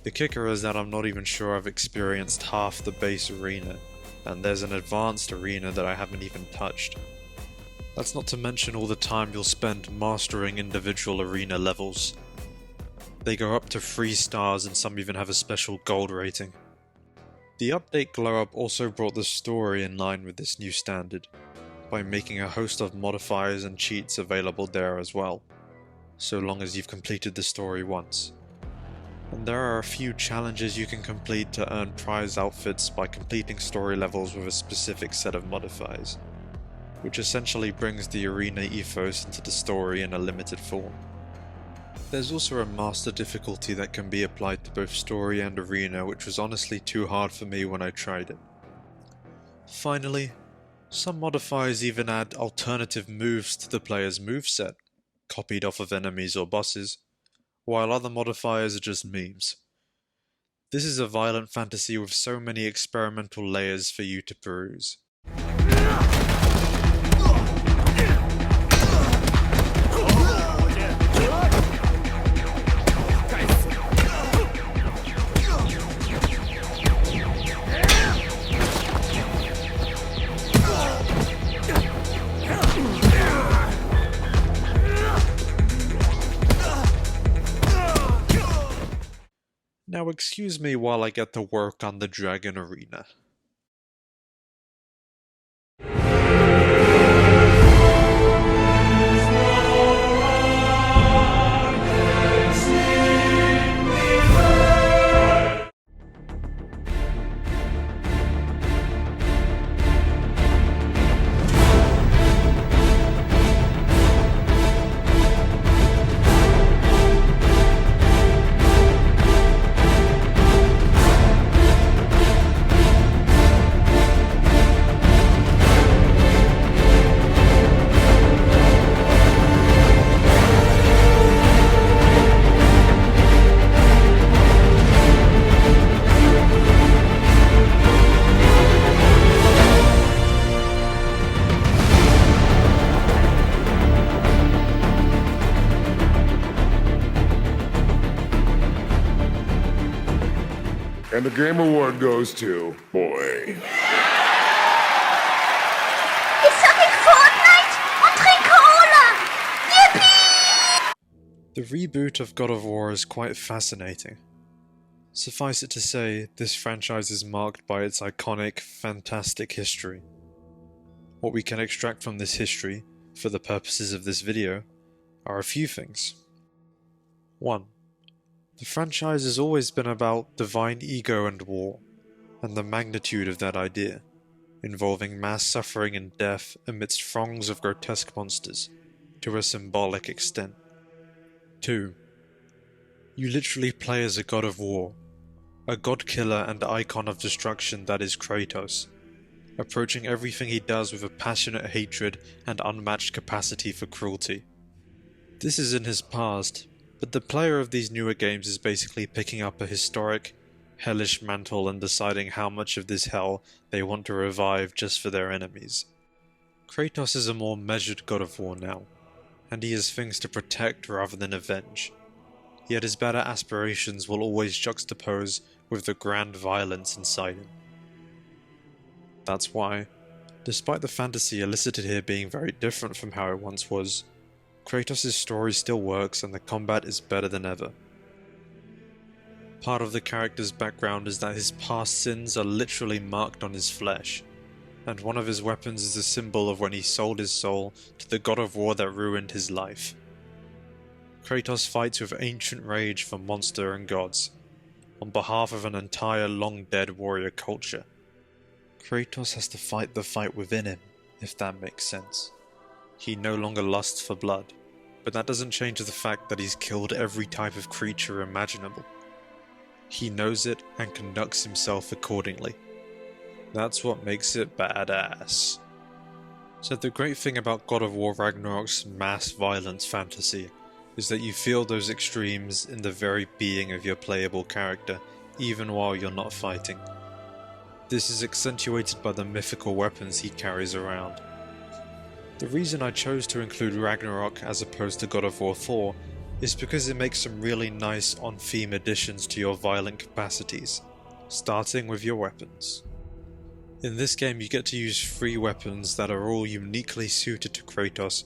The kicker is that I'm not even sure I've experienced half the base arena, and there's an advanced arena that I haven't even touched. That's not to mention all the time you'll spend mastering individual arena levels. They go up to 3 stars and some even have a special gold rating. The update Glow Up also brought the story in line with this new standard, by making a host of modifiers and cheats available there as well, so long as you've completed the story once. And there are a few challenges you can complete to earn prize outfits by completing story levels with a specific set of modifiers, which essentially brings the arena ethos into the story in a limited form. There's also a master difficulty that can be applied to both story and arena, which was honestly too hard for me when I tried it. Finally, some modifiers even add alternative moves to the player's moveset, copied off of enemies or bosses, while other modifiers are just memes. This is a violent fantasy with so many experimental layers for you to peruse. Now excuse me while I get to work on the Dragon Arena. And the Game Award goes to Boy. It's something Fortnite on Cola! Yippee! The reboot of God of War is quite fascinating. Suffice it to say, this franchise is marked by its iconic, fantastic history. What we can extract from this history, for the purposes of this video, are a few things. 1. The franchise has always been about divine ego and war, and the magnitude of that idea, involving mass suffering and death amidst throngs of grotesque monsters, to a symbolic extent. 2. You literally play as a god of war, a god killer and icon of destruction that is Kratos, approaching everything he does with a passionate hatred and unmatched capacity for cruelty. This is in his past, but the player of these newer games is basically picking up a historic, hellish mantle and deciding how much of this hell they want to revive just for their enemies. Kratos is a more measured god of war now, and he has things to protect rather than avenge, yet his better aspirations will always juxtapose with the grand violence inside him. That's why, despite the fantasy elicited here being very different from how it once was, Kratos' story still works and the combat is better than ever. Part of the character's background is that his past sins are literally marked on his flesh, and one of his weapons is a symbol of when he sold his soul to the god of war that ruined his life. Kratos fights with ancient rage for monster and gods, on behalf of an entire long-dead warrior culture. Kratos has to fight the fight within him, if that makes sense. He no longer lusts for blood, but that doesn't change the fact that he's killed every type of creature imaginable. He knows it and conducts himself accordingly. That's what makes it badass. So the great thing about God of War Ragnarok's mass violence fantasy is that you feel those extremes in the very being of your playable character, even while you're not fighting. This is accentuated by the mythical weapons he carries around. The reason I chose to include Ragnarok as opposed to God of War 4 is because it makes some really nice on-theme additions to your violent capacities, starting with your weapons. In this game you get to use 3 weapons that are all uniquely suited to Kratos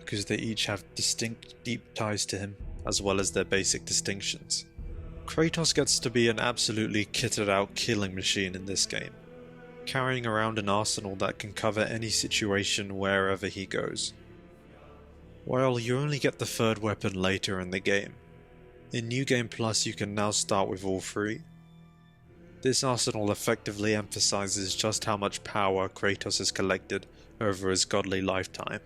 because they each have distinct deep ties to him, as well as their basic distinctions. Kratos gets to be an absolutely kitted out killing machine in this game, carrying around an arsenal that can cover any situation wherever he goes. While you only get the 3rd weapon later in the game, in New Game Plus you can now start with all 3. This arsenal effectively emphasizes just how much power Kratos has collected over his godly lifetime.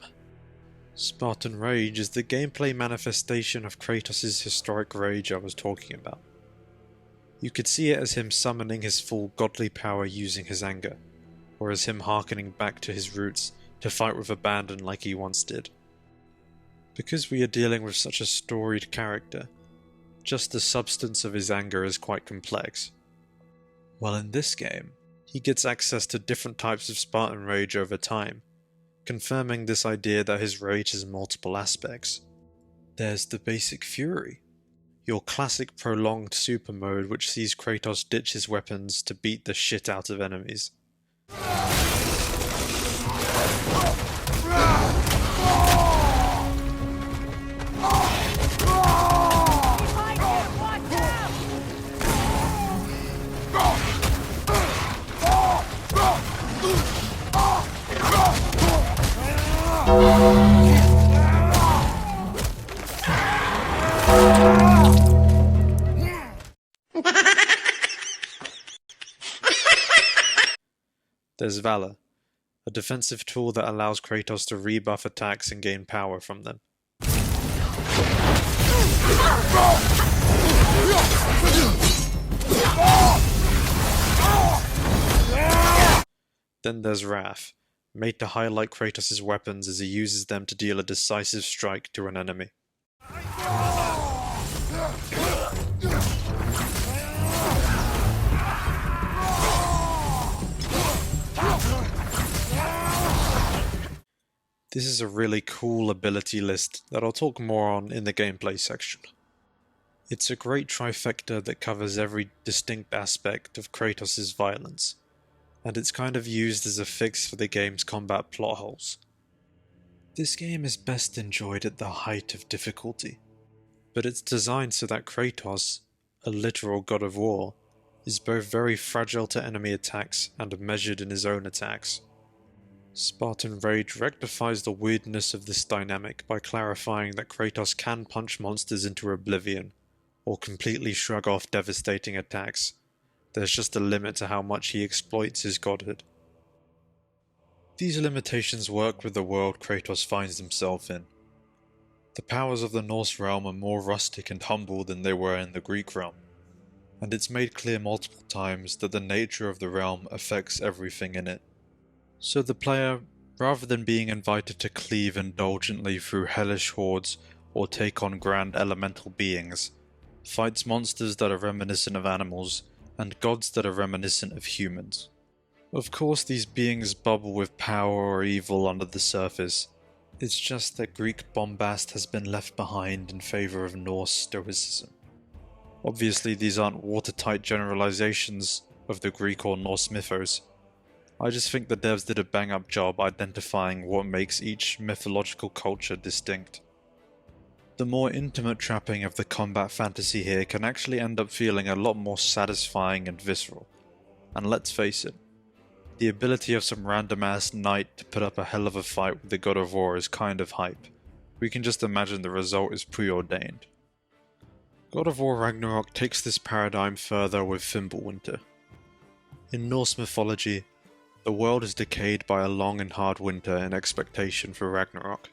Spartan Rage is the gameplay manifestation of Kratos' historic rage I was talking about. You could see it as him summoning his full godly power using his anger, or as him hearkening back to his roots to fight with abandon like he once did. Because we are dealing with such a storied character, just the substance of his anger is quite complex. While in this game, he gets access to different types of Spartan Rage over time, confirming this idea that his rage has multiple aspects. There's the basic fury, your classic prolonged super mode which sees Kratos ditch his weapons to beat the shit out of enemies. There's Valor, a defensive tool that allows Kratos to rebuff attacks and gain power from them. Then there's Wrath, made to highlight Kratos' weapons as he uses them to deal a decisive strike to an enemy. This is a really cool ability list that I'll talk more on in the gameplay section. It's a great trifecta that covers every distinct aspect of Kratos' violence, and it's kind of used as a fix for the game's combat plot holes. This game is best enjoyed at the height of difficulty, but it's designed so that Kratos, a literal god of war, is both very fragile to enemy attacks and measured in his own attacks. Spartan Rage rectifies the weirdness of this dynamic by clarifying that Kratos can punch monsters into oblivion, or completely shrug off devastating attacks. There's just a limit to how much he exploits his godhood. These limitations work with the world Kratos finds himself in. The powers of the Norse realm are more rustic and humble than they were in the Greek realm, and it's made clear multiple times that the nature of the realm affects everything in it. So the player, rather than being invited to cleave indulgently through hellish hordes or take on grand elemental beings, fights monsters that are reminiscent of animals and gods that are reminiscent of humans. Of course these beings bubble with power or evil under the surface, it's just that Greek bombast has been left behind in favour of Norse stoicism. Obviously these aren't watertight generalizations of the Greek or Norse mythos. I just think the devs did a bang up job identifying what makes each mythological culture distinct. The more intimate trapping of the combat fantasy here can actually end up feeling a lot more satisfying and visceral. And let's face it, the ability of some random ass knight to put up a hell of a fight with the God of War is kind of hype. We can just imagine the result is preordained. God of War Ragnarok takes this paradigm further with Fimbulwinter. In Norse mythology, the world is decayed by a long and hard winter in expectation for Ragnarok,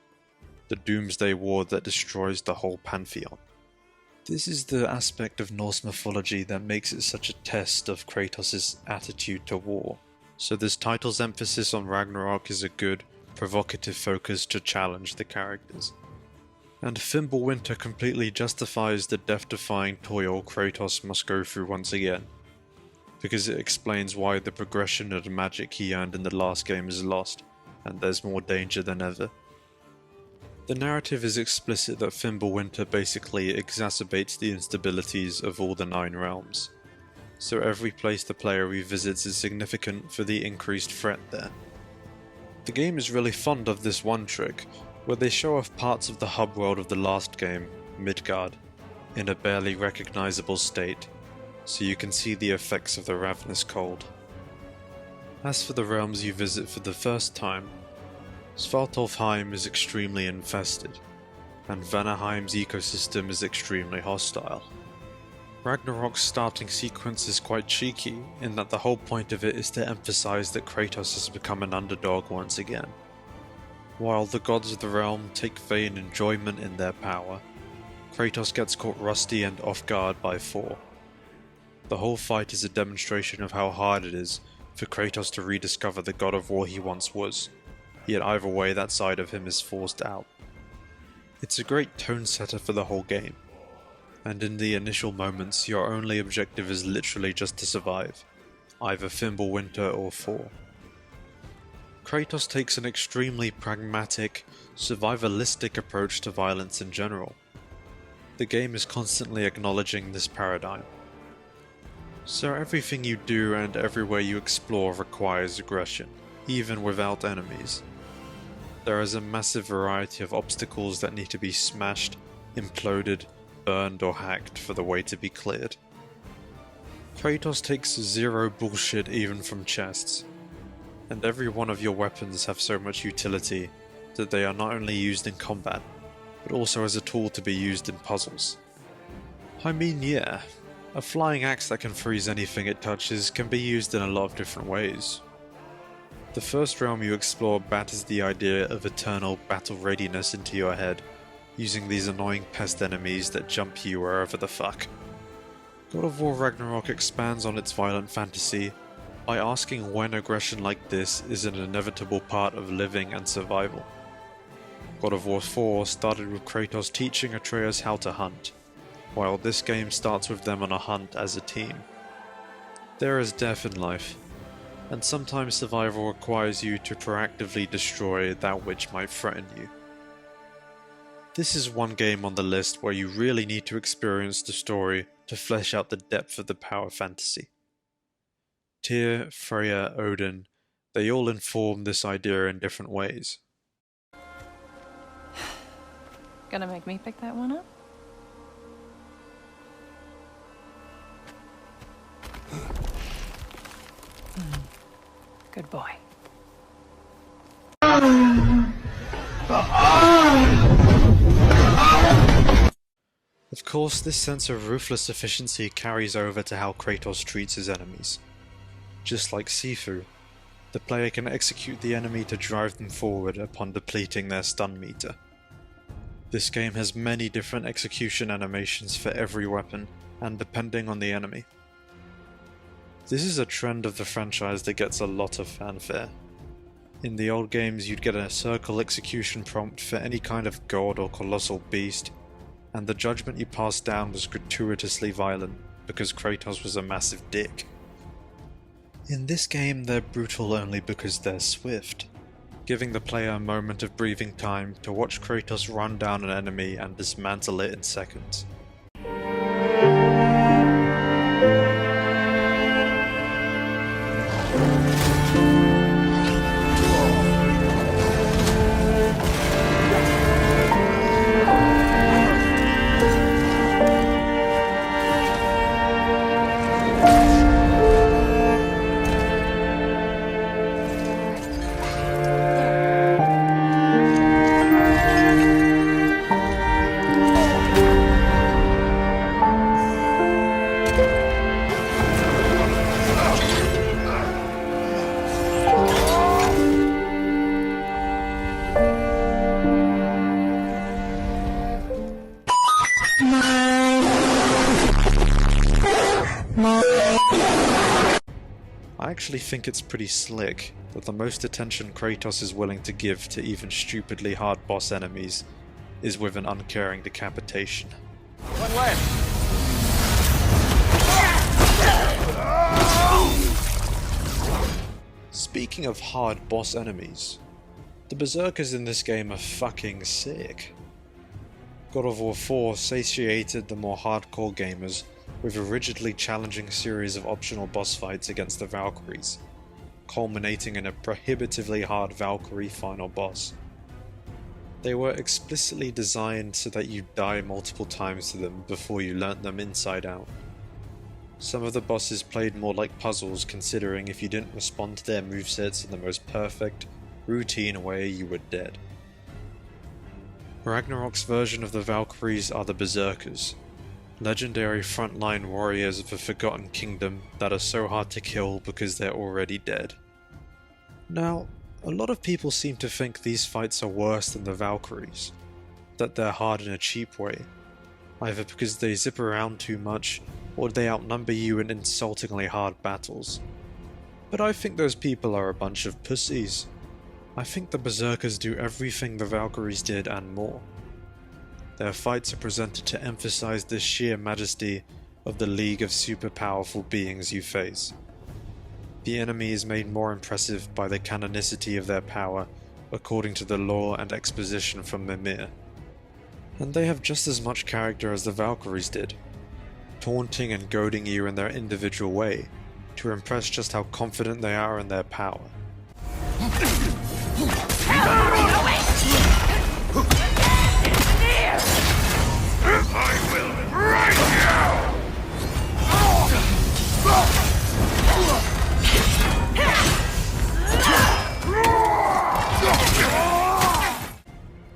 the doomsday war that destroys the whole pantheon. This is the aspect of Norse mythology that makes it such a test of Kratos' attitude to war, so this title's emphasis on Ragnarok is a good, provocative focus to challenge the characters. And Fimbulwinter completely justifies the death-defying toil Kratos must go through once again, because it explains why the progression of the magic he earned in the last game is lost, and there's more danger than ever. The narrative is explicit that Fimbulwinter basically exacerbates the instabilities of all the 9 realms, so every place the player revisits is significant for the increased threat there. The game is really fond of this one trick, where they show off parts of the hub world of the last game, Midgard, in a barely recognizable state, so you can see the effects of the ravenous cold. As for the realms you visit for the first time, Svartalfheim is extremely infested, and Vanaheim's ecosystem is extremely hostile. Ragnarok's starting sequence is quite cheeky, in that the whole point of it is to emphasize that Kratos has become an underdog once again. While the gods of the realm take vain enjoyment in their power, Kratos gets caught rusty and off guard by Thor. The whole fight is a demonstration of how hard it is for Kratos to rediscover the god of war he once was, yet either way that side of him is forced out. It's a great tone setter for the whole game, and in the initial moments your only objective is literally just to survive, either Fimbulwinter or Thor. Kratos takes an extremely pragmatic, survivalistic approach to violence in general. The game is constantly acknowledging this paradigm. So everything you do and everywhere you explore requires aggression, even without enemies. There is a massive variety of obstacles that need to be smashed, imploded, burned or hacked for the way to be cleared. Kratos takes zero bullshit even from chests, and every one of your weapons have so much utility that they are not only used in combat, but also as a tool to be used in puzzles. I mean, yeah, a flying axe that can freeze anything it touches can be used in a lot of different ways. The first realm you explore batters the idea of eternal battle readiness into your head, using these annoying pest enemies that jump you wherever the fuck. God of War Ragnarok expands on its violent fantasy by asking when aggression like this is an inevitable part of living and survival. God of War 4 started with Kratos teaching Atreus how to hunt, while this game starts with them on a hunt as a team. There is death in life, and sometimes survival requires you to proactively destroy that which might threaten you. This is one game on the list where you really need to experience the story to flesh out the depth of the power fantasy. Tyr, Freya, Odin, they all inform this idea in different ways. Gonna make me pick that one up? Good boy. Of course, this sense of ruthless efficiency carries over to how Kratos treats his enemies. Just like Sifu, the player can execute the enemy to drive them forward upon depleting their stun meter. This game has many different execution animations for every weapon, and depending on the enemy. This is a trend of the franchise that gets a lot of fanfare. In the old games you'd get a circle execution prompt for any kind of god or colossal beast, and the judgment you passed down was gratuitously violent because Kratos was a massive dick. In this game they're brutal only because they're swift, giving the player a moment of breathing time to watch Kratos run down an enemy and dismantle it in seconds. I actually think it's pretty slick that the most attention Kratos is willing to give to even stupidly hard boss enemies is with an uncaring decapitation. One left. Speaking of hard boss enemies, the berserkers in this game are fucking sick. God of War 4 satiated the more hardcore gamers with a rigidly challenging series of optional boss fights against the Valkyries, culminating in a prohibitively hard Valkyrie final boss. They were explicitly designed so that you die multiple times to them before you learnt them inside out. Some of the bosses played more like puzzles, considering if you didn't respond to their movesets in the most perfect, routine way, you were dead. Ragnarok's version of the Valkyries are the Berserkers, legendary frontline warriors of a forgotten kingdom that are so hard to kill because they're already dead. Now, a lot of people seem to think these fights are worse than the Valkyries, that they're hard in a cheap way, either because they zip around too much or they outnumber you in insultingly hard battles. But I think those people are a bunch of pussies. I think the Berserkers do everything the Valkyries did and more. Their fights are presented to emphasize the sheer majesty of the league of super powerful beings you face. The enemy is made more impressive by the canonicity of their power according to the lore and exposition from Mimir. And they have just as much character as the Valkyries did, taunting and goading you in their individual way to impress just how confident they are in their power. I will right now!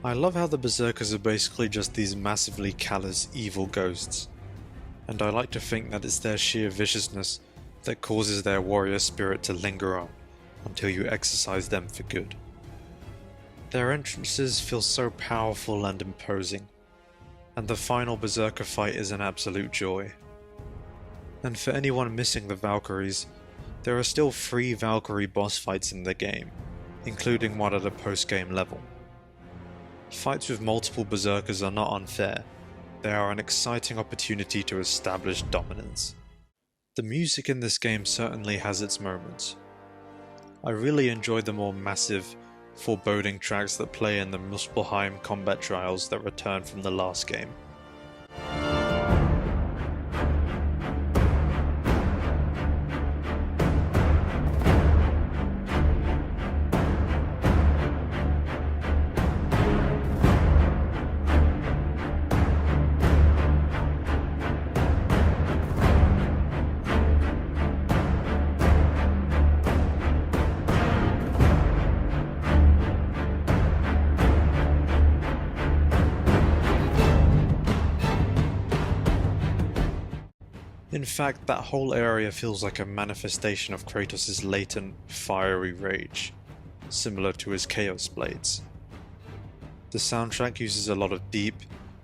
I love how the Berserkers are basically just these massively callous, evil ghosts, and I like to think that it's their sheer viciousness that causes their warrior spirit to linger on until you exercise them for good. Their entrances feel so powerful and imposing, and the final Berserker fight is an absolute joy. And for anyone missing the Valkyries, there are still 3 Valkyrie boss fights in the game, including one at a post-game level. Fights with multiple Berserkers are not unfair, they are an exciting opportunity to establish dominance. The music in this game certainly has its moments. I really enjoy the more massive, foreboding tracks that play in the Muspelheim combat trials that return from the last game. In fact, that whole area feels like a manifestation of Kratos' latent, fiery rage, similar to his Chaos Blades. The soundtrack uses a lot of deep,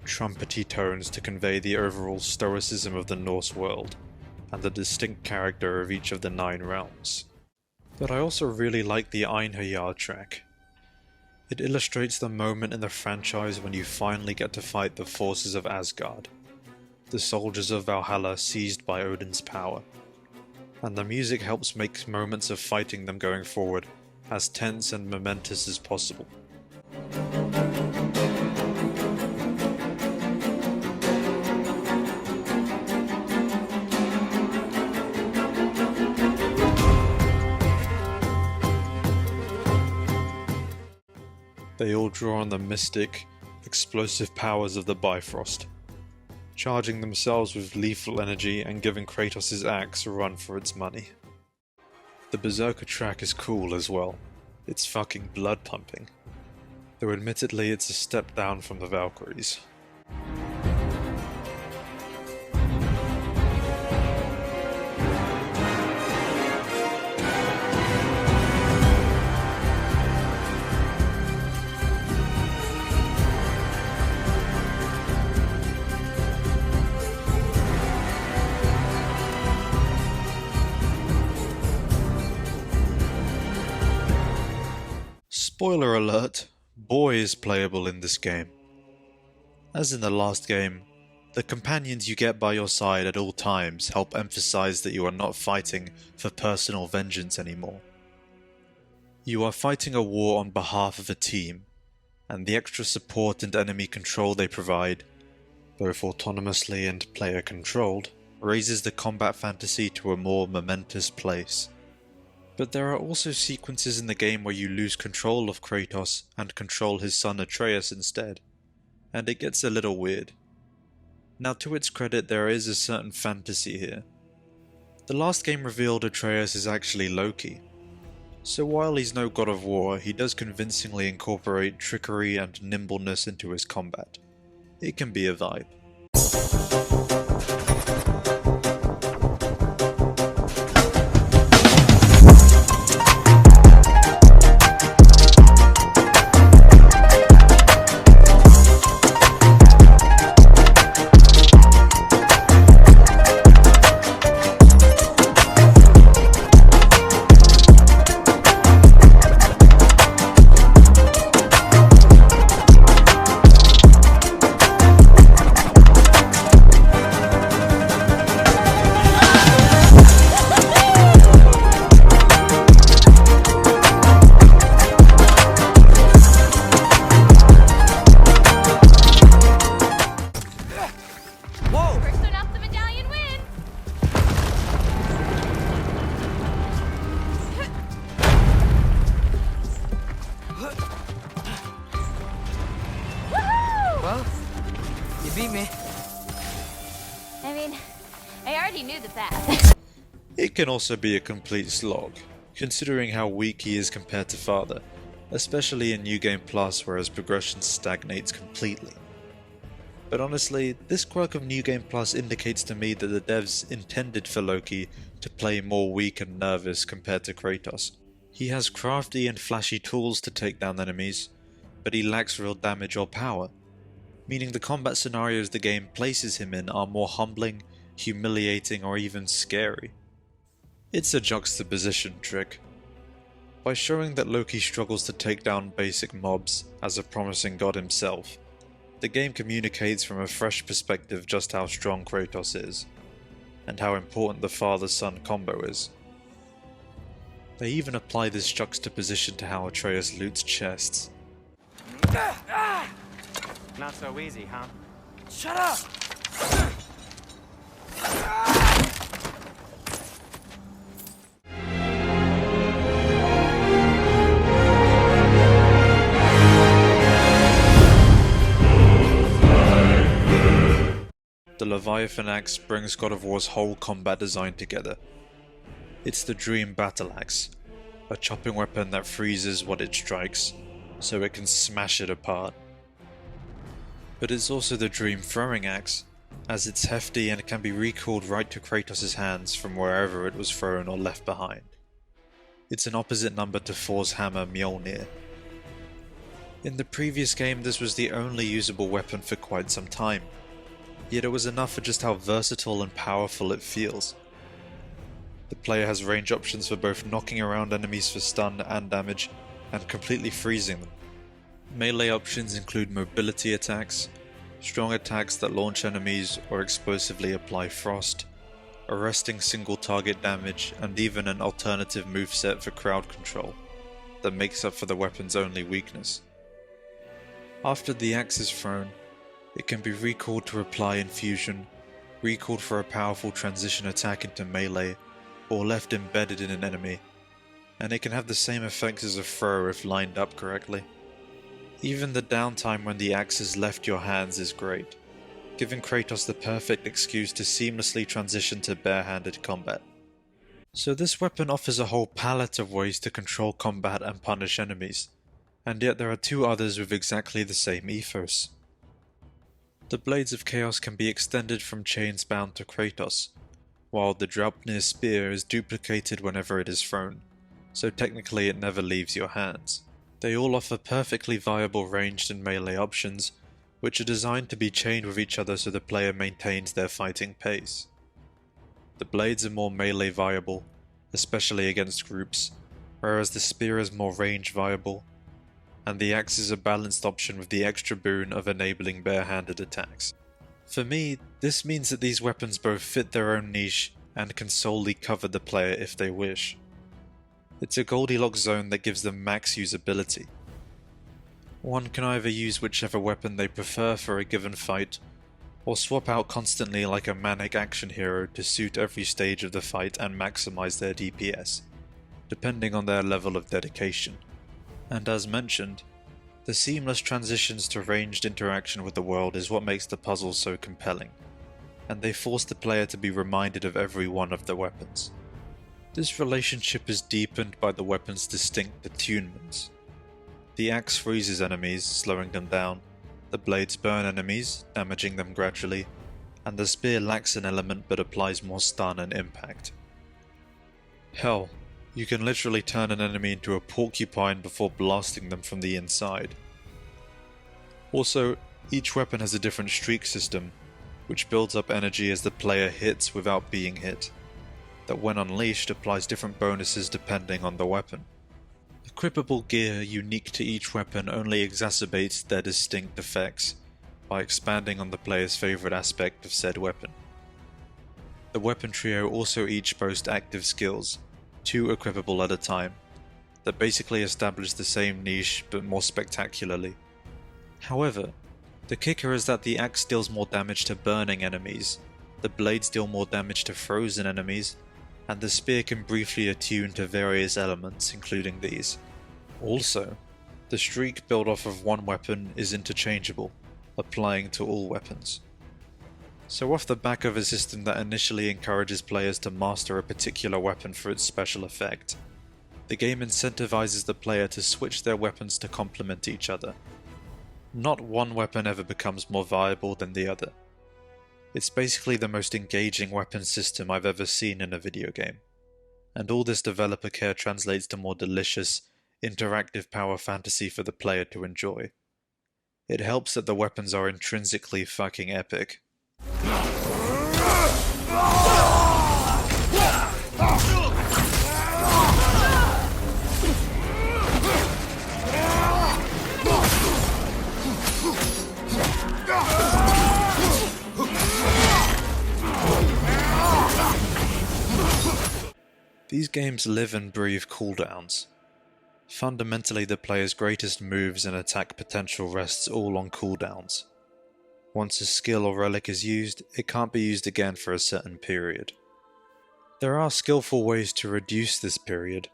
trumpety tones to convey the overall stoicism of the Norse world, and the distinct character of each of the 9 realms. But I also really like the Einherjar track. It illustrates the moment in the franchise when you finally get to fight the forces of Asgard, the soldiers of Valhalla seized by Odin's power, and the music helps make moments of fighting them going forward as tense and momentous as possible. They all draw on the mystic, explosive powers of the Bifrost, charging themselves with lethal energy and giving Kratos' axe a run for its money. The Berserker track is cool as well. It's fucking blood pumping, though admittedly it's a step down from the Valkyries. Spoiler alert, boy is playable in this game. As in the last game, the companions you get by your side at all times help emphasize that you are not fighting for personal vengeance anymore. You are fighting a war on behalf of a team, and the extra support and enemy control they provide, both autonomously and player controlled, raises the combat fantasy to a more momentous place. But there are also sequences in the game where you lose control of Kratos and control his son Atreus instead, and it gets a little weird. Now, to its credit, there is a certain fantasy here. The last game revealed Atreus is actually Loki, so while he's no god of war, he does convincingly incorporate trickery and nimbleness into his combat. It can be a vibe. It can also be a complete slog, considering how weak he is compared to Father, especially in New Game Plus where his progression stagnates completely. But honestly, this quirk of New Game Plus indicates to me that the devs intended for Loki to play more weak and nervous compared to Kratos. He has crafty and flashy tools to take down enemies, but he lacks real damage or power, meaning the combat scenarios the game places him in are more humbling, humiliating, or even scary. It's a juxtaposition trick. By showing that Loki struggles to take down basic mobs as a promising god himself, the game communicates from a fresh perspective just how strong Kratos is, and how important the father-son combo is. They even apply this juxtaposition to how Atreus loots chests. Not so easy, huh? Shut up! The Leviathan Axe brings God of War's whole combat design together. It's the Dream Battle Axe, a chopping weapon that freezes what it strikes, so it can smash it apart. But it's also the Dream Throwing Axe, as it's hefty and can be recalled right to Kratos' hands from wherever it was thrown or left behind. It's an opposite number to Thor's hammer Mjolnir. In the previous game, this was the only usable weapon for quite some time, yet it was enough for just how versatile and powerful it feels. The player has range options for both knocking around enemies for stun and damage, and completely freezing them. Melee options include mobility attacks, strong attacks that launch enemies or explosively apply frost, arresting single target damage, and even an alternative moveset for crowd control that makes up for the weapon's only weakness. After the axe is thrown, it can be recalled to apply infusion, recalled for a powerful transition attack into melee, or left embedded in an enemy, and it can have the same effects as a throw if lined up correctly. Even the downtime when the axe has left your hands is great, giving Kratos the perfect excuse to seamlessly transition to barehanded combat. So this weapon offers a whole palette of ways to control combat and punish enemies, and yet there are two others with exactly the same ethos. The Blades of Chaos can be extended from chains bound to Kratos, while the Draupnir spear is duplicated whenever it is thrown, so technically it never leaves your hands. They all offer perfectly viable ranged and melee options, which are designed to be chained with each other so the player maintains their fighting pace. The blades are more melee viable, especially against groups, whereas the spear is more range viable, and the axe is a balanced option with the extra boon of enabling bare-handed attacks. For me, this means that these weapons both fit their own niche and can solely cover the player if they wish. It's a Goldilocks zone that gives them max usability. One can either use whichever weapon they prefer for a given fight, or swap out constantly like a manic action hero to suit every stage of the fight and maximize their DPS, depending on their level of dedication. And as mentioned, the seamless transitions to ranged interaction with the world is what makes the puzzle so compelling, and they force the player to be reminded of every one of the weapons. This relationship is deepened by the weapon's distinct attunements. The axe freezes enemies, slowing them down, the blades burn enemies, damaging them gradually, and the spear lacks an element but applies more stun and impact. Hell, you can literally turn an enemy into a porcupine before blasting them from the inside. Also, each weapon has a different streak system, which builds up energy as the player hits without being hit, that when unleashed applies different bonuses depending on the weapon. Equipable gear unique to each weapon only exacerbates their distinct effects by expanding on the player's favorite aspect of said weapon. The weapon trio also each boast active skills, 2 equipable at a time, that basically establish the same niche but more spectacularly. However, the kicker is that the axe deals more damage to burning enemies, the blades deal more damage to frozen enemies, and the spear can briefly attune to various elements, including these. Also, the streak built off of one weapon is interchangeable, applying to all weapons. So off the back of a system that initially encourages players to master a particular weapon for its special effect, the game incentivizes the player to switch their weapons to complement each other. Not one weapon ever becomes more viable than the other. It's basically the most engaging weapon system I've ever seen in a video game, and all this developer care translates to more delicious, interactive power fantasy for the player to enjoy. It helps that the weapons are intrinsically fucking epic. These games live and breathe cooldowns. Fundamentally, the player's greatest moves and attack potential rests all on cooldowns. Once a skill or relic is used, it can't be used again for a certain period. There are skillful ways to reduce this period,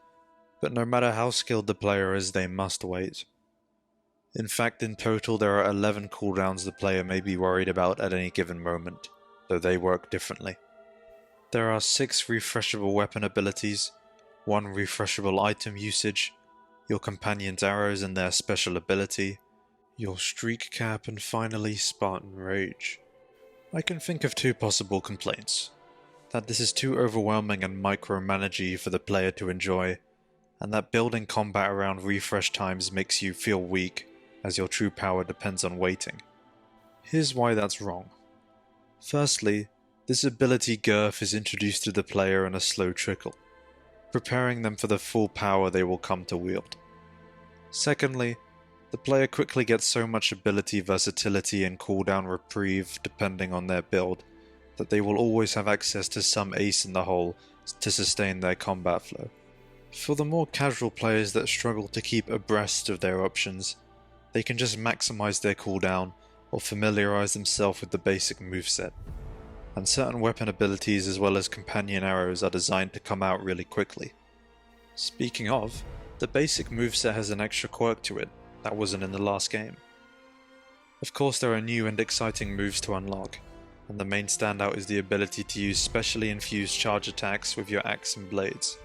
but no matter how skilled the player is, they must wait. In fact, in total there are 11 cooldowns the player may be worried about at any given moment, though they work differently. There are 6 refreshable weapon abilities, 1 refreshable item usage, your companion's arrows and their special ability, your streak cap, and finally Spartan Rage. I can think of 2 possible complaints. That this is too overwhelming and micromanagey for the player to enjoy, and that building combat around refresh times makes you feel weak, as your true power depends on waiting. Here's why that's wrong. Firstly, this ability girth is introduced to the player in a slow trickle, preparing them for the full power they will come to wield. Secondly, the player quickly gets so much ability versatility and cooldown reprieve depending on their build, that they will always have access to some ace in the hole to sustain their combat flow. For the more casual players that struggle to keep abreast of their options, they can just maximize their cooldown or familiarize themselves with the basic moveset. And certain weapon abilities as well as companion arrows are designed to come out really quickly. Speaking of, the basic moveset has an extra quirk to it that wasn't in the last game. Of course there are new and exciting moves to unlock, and the main standout is the ability to use specially infused charge attacks with your axe and blades.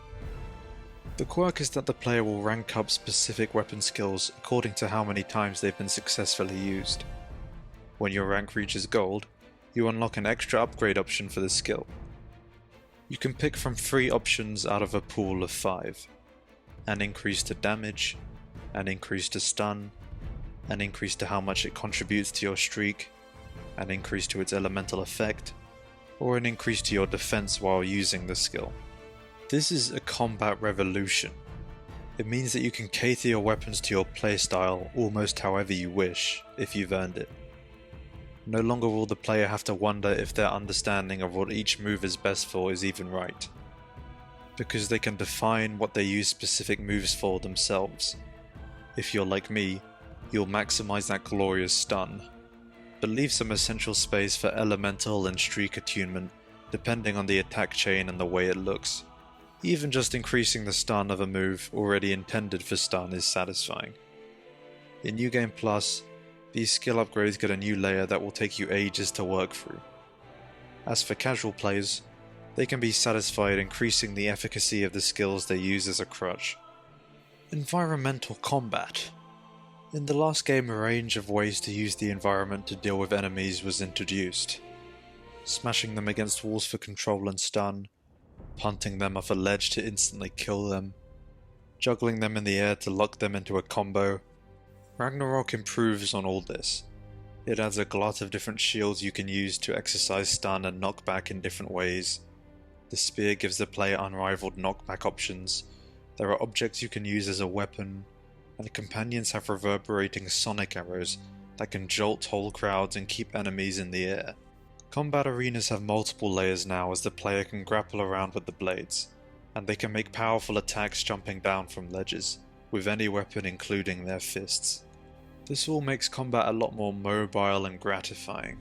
The quirk is that the player will rank up specific weapon skills according to how many times they've been successfully used. When your rank reaches gold, you unlock an extra upgrade option for the skill. You can pick from 3 options out of a pool of 5. An increase to damage, an increase to stun, an increase to how much it contributes to your streak, an increase to its elemental effect, or an increase to your defense while using the skill. This is a combat revolution. It means that you can cater your weapons to your playstyle almost however you wish, if you've earned it. No longer will the player have to wonder if their understanding of what each move is best for is even right, because they can define what they use specific moves for themselves. If you're like me, you'll maximize that glorious stun, but leave some essential space for elemental and streak attunement depending on the attack chain and the way it looks. Even just increasing the stun of a move already intended for stun is satisfying. In New Game Plus, these skill upgrades get a new layer that will take you ages to work through. As for casual players, they can be satisfied increasing the efficacy of the skills they use as a crutch. Environmental combat. In the last game, a range of ways to use the environment to deal with enemies was introduced. Smashing them against walls for control and stun, punting them off a ledge to instantly kill them, juggling them in the air to lock them into a combo. Ragnarok improves on all this. It adds a glut of different shields you can use to exercise stun and knockback in different ways. The spear gives the player unrivaled knockback options. There are objects you can use as a weapon, and the companions have reverberating sonic arrows that can jolt whole crowds and keep enemies in the air. Combat arenas have multiple layers now as the player can grapple around with the blades, and they can make powerful attacks jumping down from ledges, with any weapon including their fists. This all makes combat a lot more mobile and gratifying.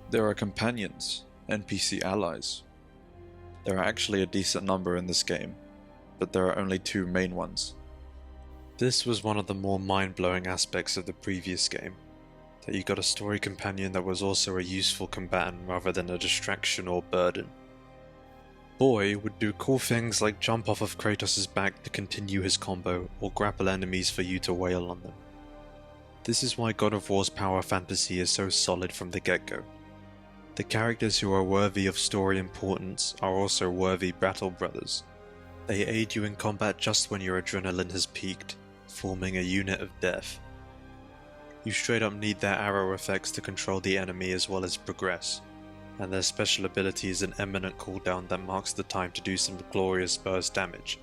There are companions, NPC allies. There are actually a decent number in this game, but there are only 2 main ones. This was one of the more mind-blowing aspects of the previous game, that you got a story companion that was also a useful combatant rather than a distraction or burden. Boy would do cool things like jump off of Kratos' back to continue his combo, or grapple enemies for you to wail on them. This is why God of War's power fantasy is so solid from the get-go. The characters who are worthy of story importance are also worthy battle brothers. They aid you in combat just when your adrenaline has peaked, forming a unit of death. You straight up need their arrow effects to control the enemy as well as progress, and their special ability is an eminent cooldown that marks the time to do some glorious burst damage,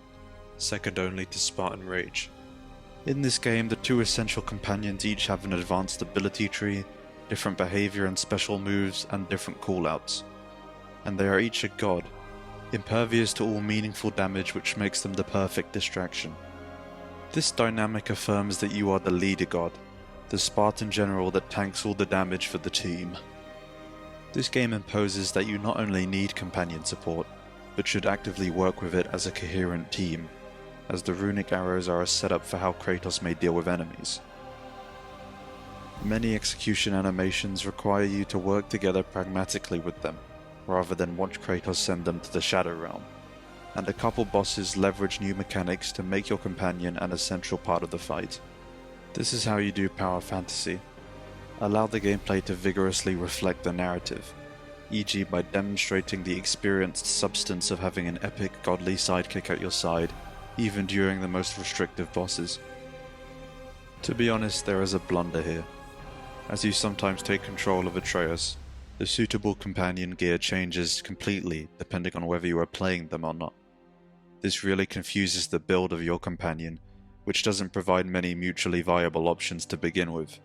second only to Spartan Rage. In this game, the 2 essential companions each have an advanced ability tree, different behavior and special moves, and different coolouts. And they are each a god, impervious to all meaningful damage, which makes them the perfect distraction. This dynamic affirms that you are the leader god, the Spartan general that tanks all the damage for the team. This game imposes that you not only need companion support, but should actively work with it as a coherent team, as the runic arrows are a setup for how Kratos may deal with enemies. Many execution animations require you to work together pragmatically with them, rather than watch Kratos send them to the Shadow Realm, and a couple bosses leverage new mechanics to make your companion an essential part of the fight. This is how you do power fantasy. Allow the gameplay to vigorously reflect the narrative, e.g. by demonstrating the experienced substance of having an epic godly sidekick at your side, even during the most restrictive bosses. To be honest, there is a blunder here. As you sometimes take control of Atreus, the suitable companion gear changes completely depending on whether you are playing them or not. This really confuses the build of your companion, which doesn't provide many mutually viable options to begin with.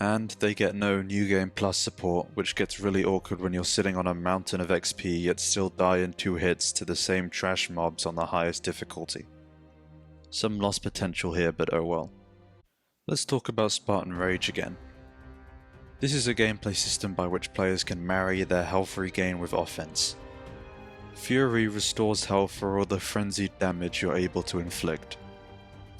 And they get no New Game Plus support, which gets really awkward when you're sitting on a mountain of XP yet still die in 2 hits to the same trash mobs on the highest difficulty. Some lost potential here, but oh well. Let's talk about Spartan Rage again. This is a gameplay system by which players can marry their health regain with offense. Fury restores health for all the frenzied damage you're able to inflict.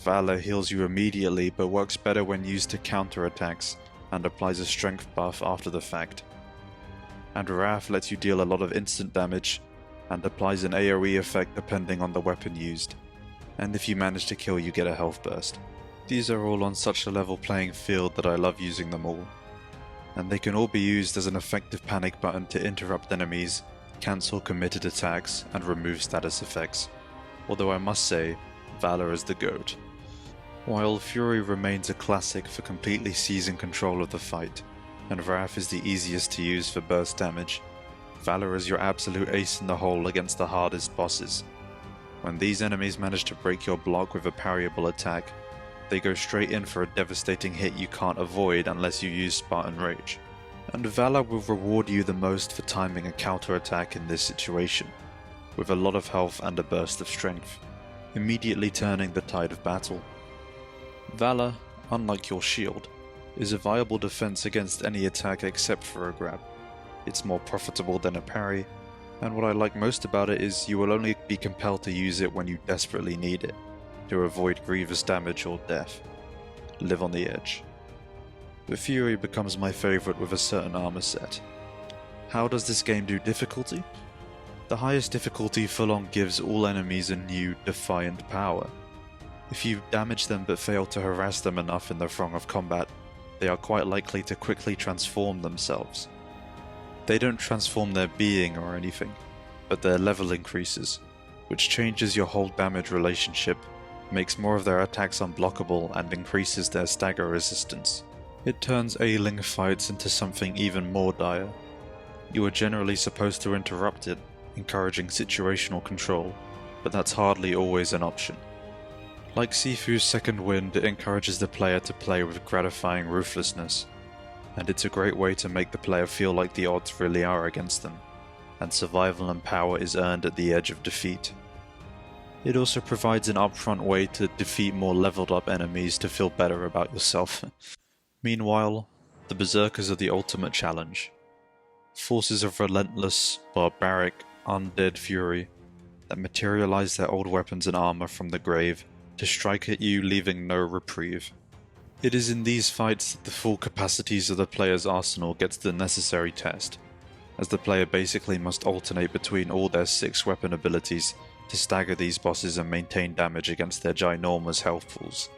Valor heals you immediately but works better when used to counter attacks and applies a strength buff after the fact. And Wrath lets you deal a lot of instant damage and applies an AoE effect depending on the weapon used. And if you manage to kill, you get a health burst. These are all on such a level playing field that I love using them all. And they can all be used as an effective panic button to interrupt enemies, cancel committed attacks, and remove status effects. Although I must say, Valor is the GOAT. While Fury remains a classic for completely seizing control of the fight, and Wrath is the easiest to use for burst damage, Valor is your absolute ace in the hole against the hardest bosses. When these enemies manage to break your block with a parryable attack, they go straight in for a devastating hit you can't avoid unless you use Spartan Rage. And Valor will reward you the most for timing a counter-attack in this situation, with a lot of health and a burst of strength, immediately turning the tide of battle. Valor, unlike your shield, is a viable defense against any attack except for a grab. It's more profitable than a parry, and what I like most about it is you will only be compelled to use it when you desperately need it, to avoid grievous damage or death. Live on the edge. The Fury becomes my favourite with a certain armor set. How does this game do difficulty? The highest difficulty full-on gives all enemies a new, defiant power. If you damage them but fail to harass them enough in the throng of combat, they are quite likely to quickly transform themselves. They don't transform their being or anything, but their level increases, which changes your hold damage relationship, makes more of their attacks unblockable and increases their stagger resistance. It turns ailing fights into something even more dire. You are generally supposed to interrupt it, encouraging situational control, but that's hardly always an option. Like Sifu's Second Wind, it encourages the player to play with gratifying ruthlessness, and it's a great way to make the player feel like the odds really are against them, and survival and power is earned at the edge of defeat. It also provides an upfront way to defeat more leveled up enemies to feel better about yourself. Meanwhile, the Berserkers are the ultimate challenge. Forces of relentless, barbaric, undead fury that materialize their old weapons and armor from the grave to strike at you, leaving no reprieve. It is in these fights that the full capacities of the player's arsenal gets the necessary test, as the player basically must alternate between all their 6 weapon abilities to stagger these bosses and maintain damage against their ginormous health pools.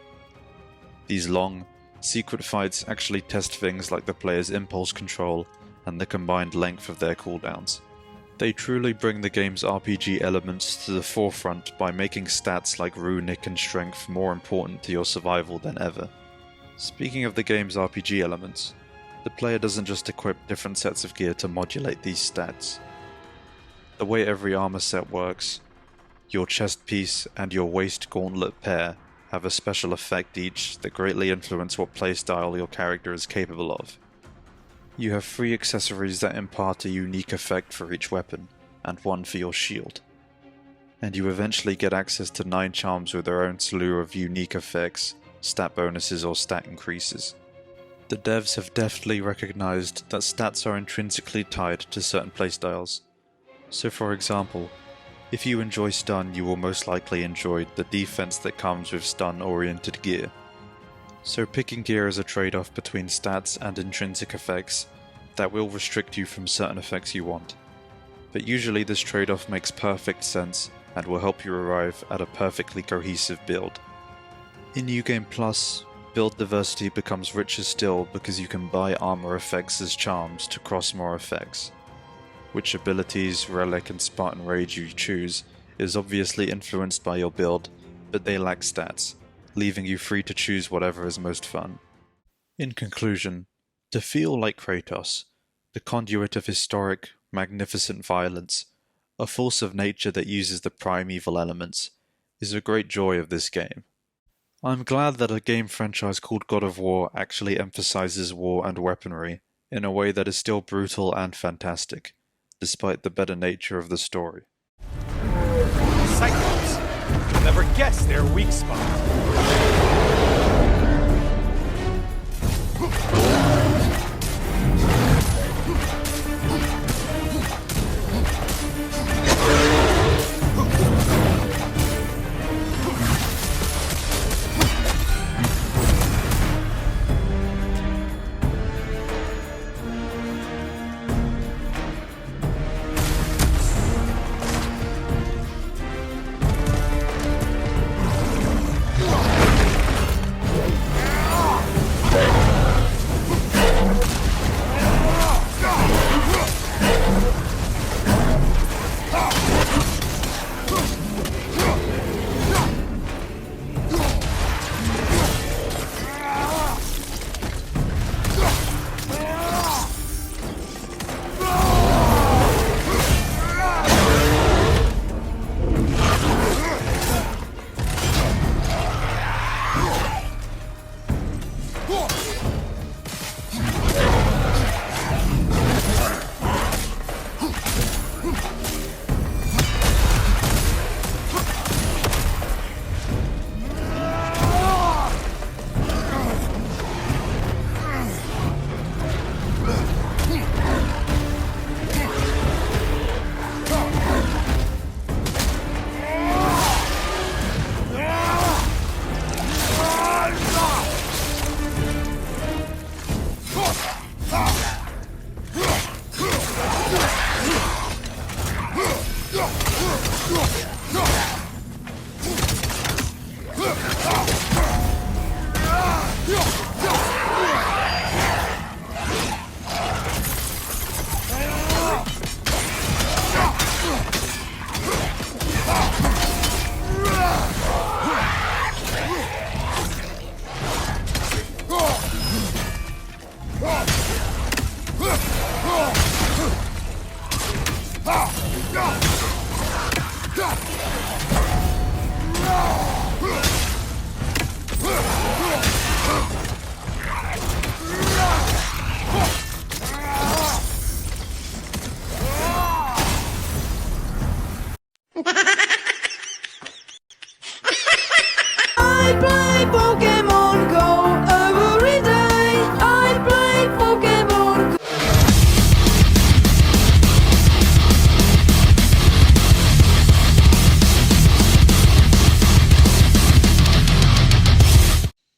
These long, secret fights actually test things like the player's impulse control and the combined length of their cooldowns. They truly bring the game's RPG elements to the forefront by making stats like runic and strength more important to your survival than ever. Speaking of the game's RPG elements, the player doesn't just equip different sets of gear to modulate these stats. The way every armor set works, your chest piece and your waist gauntlet pair have a special effect each that greatly influence what playstyle your character is capable of. You have 3 accessories that impart a unique effect for each weapon, and 1 for your shield. And you eventually get access to 9 charms with their own slew of unique effects, stat bonuses or stat increases. The devs have deftly recognized that stats are intrinsically tied to certain playstyles. So for example, if you enjoy stun, you will most likely enjoy the defense that comes with stun-oriented gear. So picking gear is a trade-off between stats and intrinsic effects that will restrict you from certain effects you want. But usually this trade-off makes perfect sense and will help you arrive at a perfectly cohesive build. In New Game Plus, build diversity becomes richer still because you can buy armor effects as charms to cross more effects. Which abilities, relic and Spartan Rage you choose is obviously influenced by your build, but they lack stats, leaving you free to choose whatever is most fun. In conclusion, to feel like Kratos, the conduit of historic, magnificent violence, a force of nature that uses the primeval elements, is a great joy of this game. I'm glad that a game franchise called God of War actually emphasizes war and weaponry in a way that is still brutal and fantastic, despite the better nature of the story. Cyclops! You'll never guess their weak spot.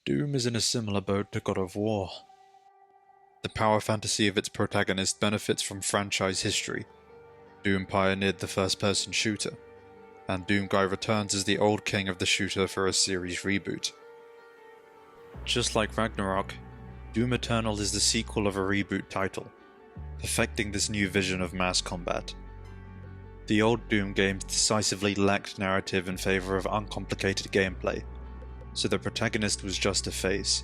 Doom is in a similar boat to God of War. The power fantasy of its protagonist benefits from franchise history. Doom pioneered the first-person shooter, and Doomguy returns as the old king of the shooter for a series reboot. Just like Ragnarok, Doom Eternal is the sequel of a reboot title, perfecting this new vision of mass combat. The old Doom games decisively lacked narrative in favour of uncomplicated gameplay, so the protagonist was just a face,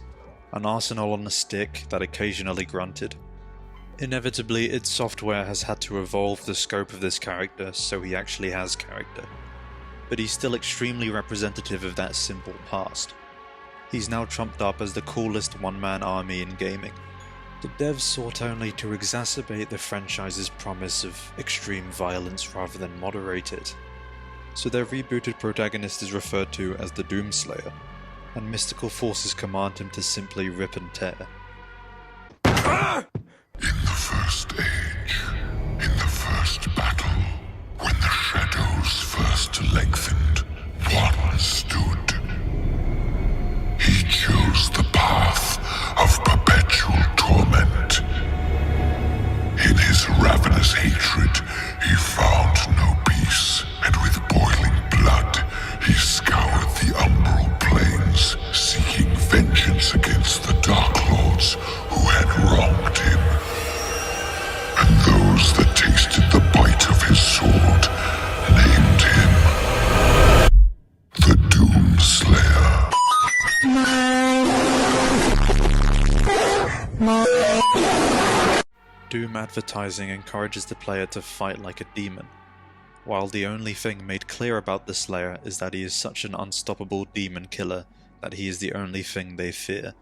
an arsenal on a stick that occasionally grunted. Inevitably, id Software has had to evolve the scope of this character so he actually has character, but he's still extremely representative of that simple past. He's now trumped up as the coolest one-man army in gaming. The devs sought only to exacerbate the franchise's promise of extreme violence rather than moderate it, so their rebooted protagonist is referred to as the Doomslayer, and mystical forces command him to simply rip and tear. In the first age, in the first battle, when the shadows first lengthened, one stood. He chose the path of perpetual torment. In his ravenous hatred, he found no peace, and with boiling blood, he scoured the umbral plains, seeking vengeance against the Dark Lords who had wronged him. And those that tasted the bite of his sword named him the Doomslayer. Doom advertising encourages the player to fight like a demon, while the only thing made clear about the Slayer is that he is such an unstoppable demon killer that he is the only thing they fear.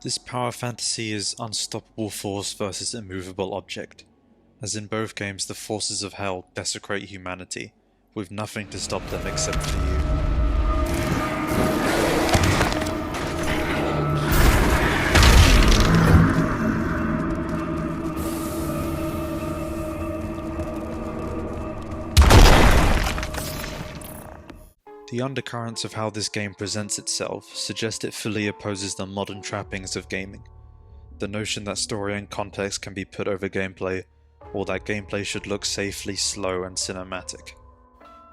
This power fantasy is unstoppable force versus immovable object, as in both games the forces of hell desecrate humanity, with nothing to stop them except for you. The undercurrents of how this game presents itself suggest it fully opposes the modern trappings of gaming. The notion that story and context can be put over gameplay, or that gameplay should look safely slow and cinematic.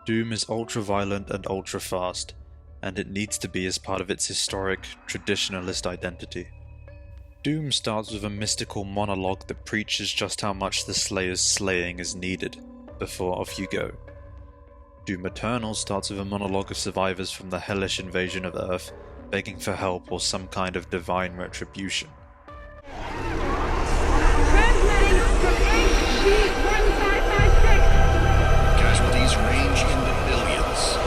Doom is ultra-violent and ultra-fast, and it needs to be as part of its historic, traditionalist identity. Doom starts with a mystical monologue that preaches just how much the Slayer's slaying is needed, before off you go. Doom Eternal starts with a monologue of survivors from the hellish invasion of Earth, begging for help or some kind of divine retribution. Casualties range into billions.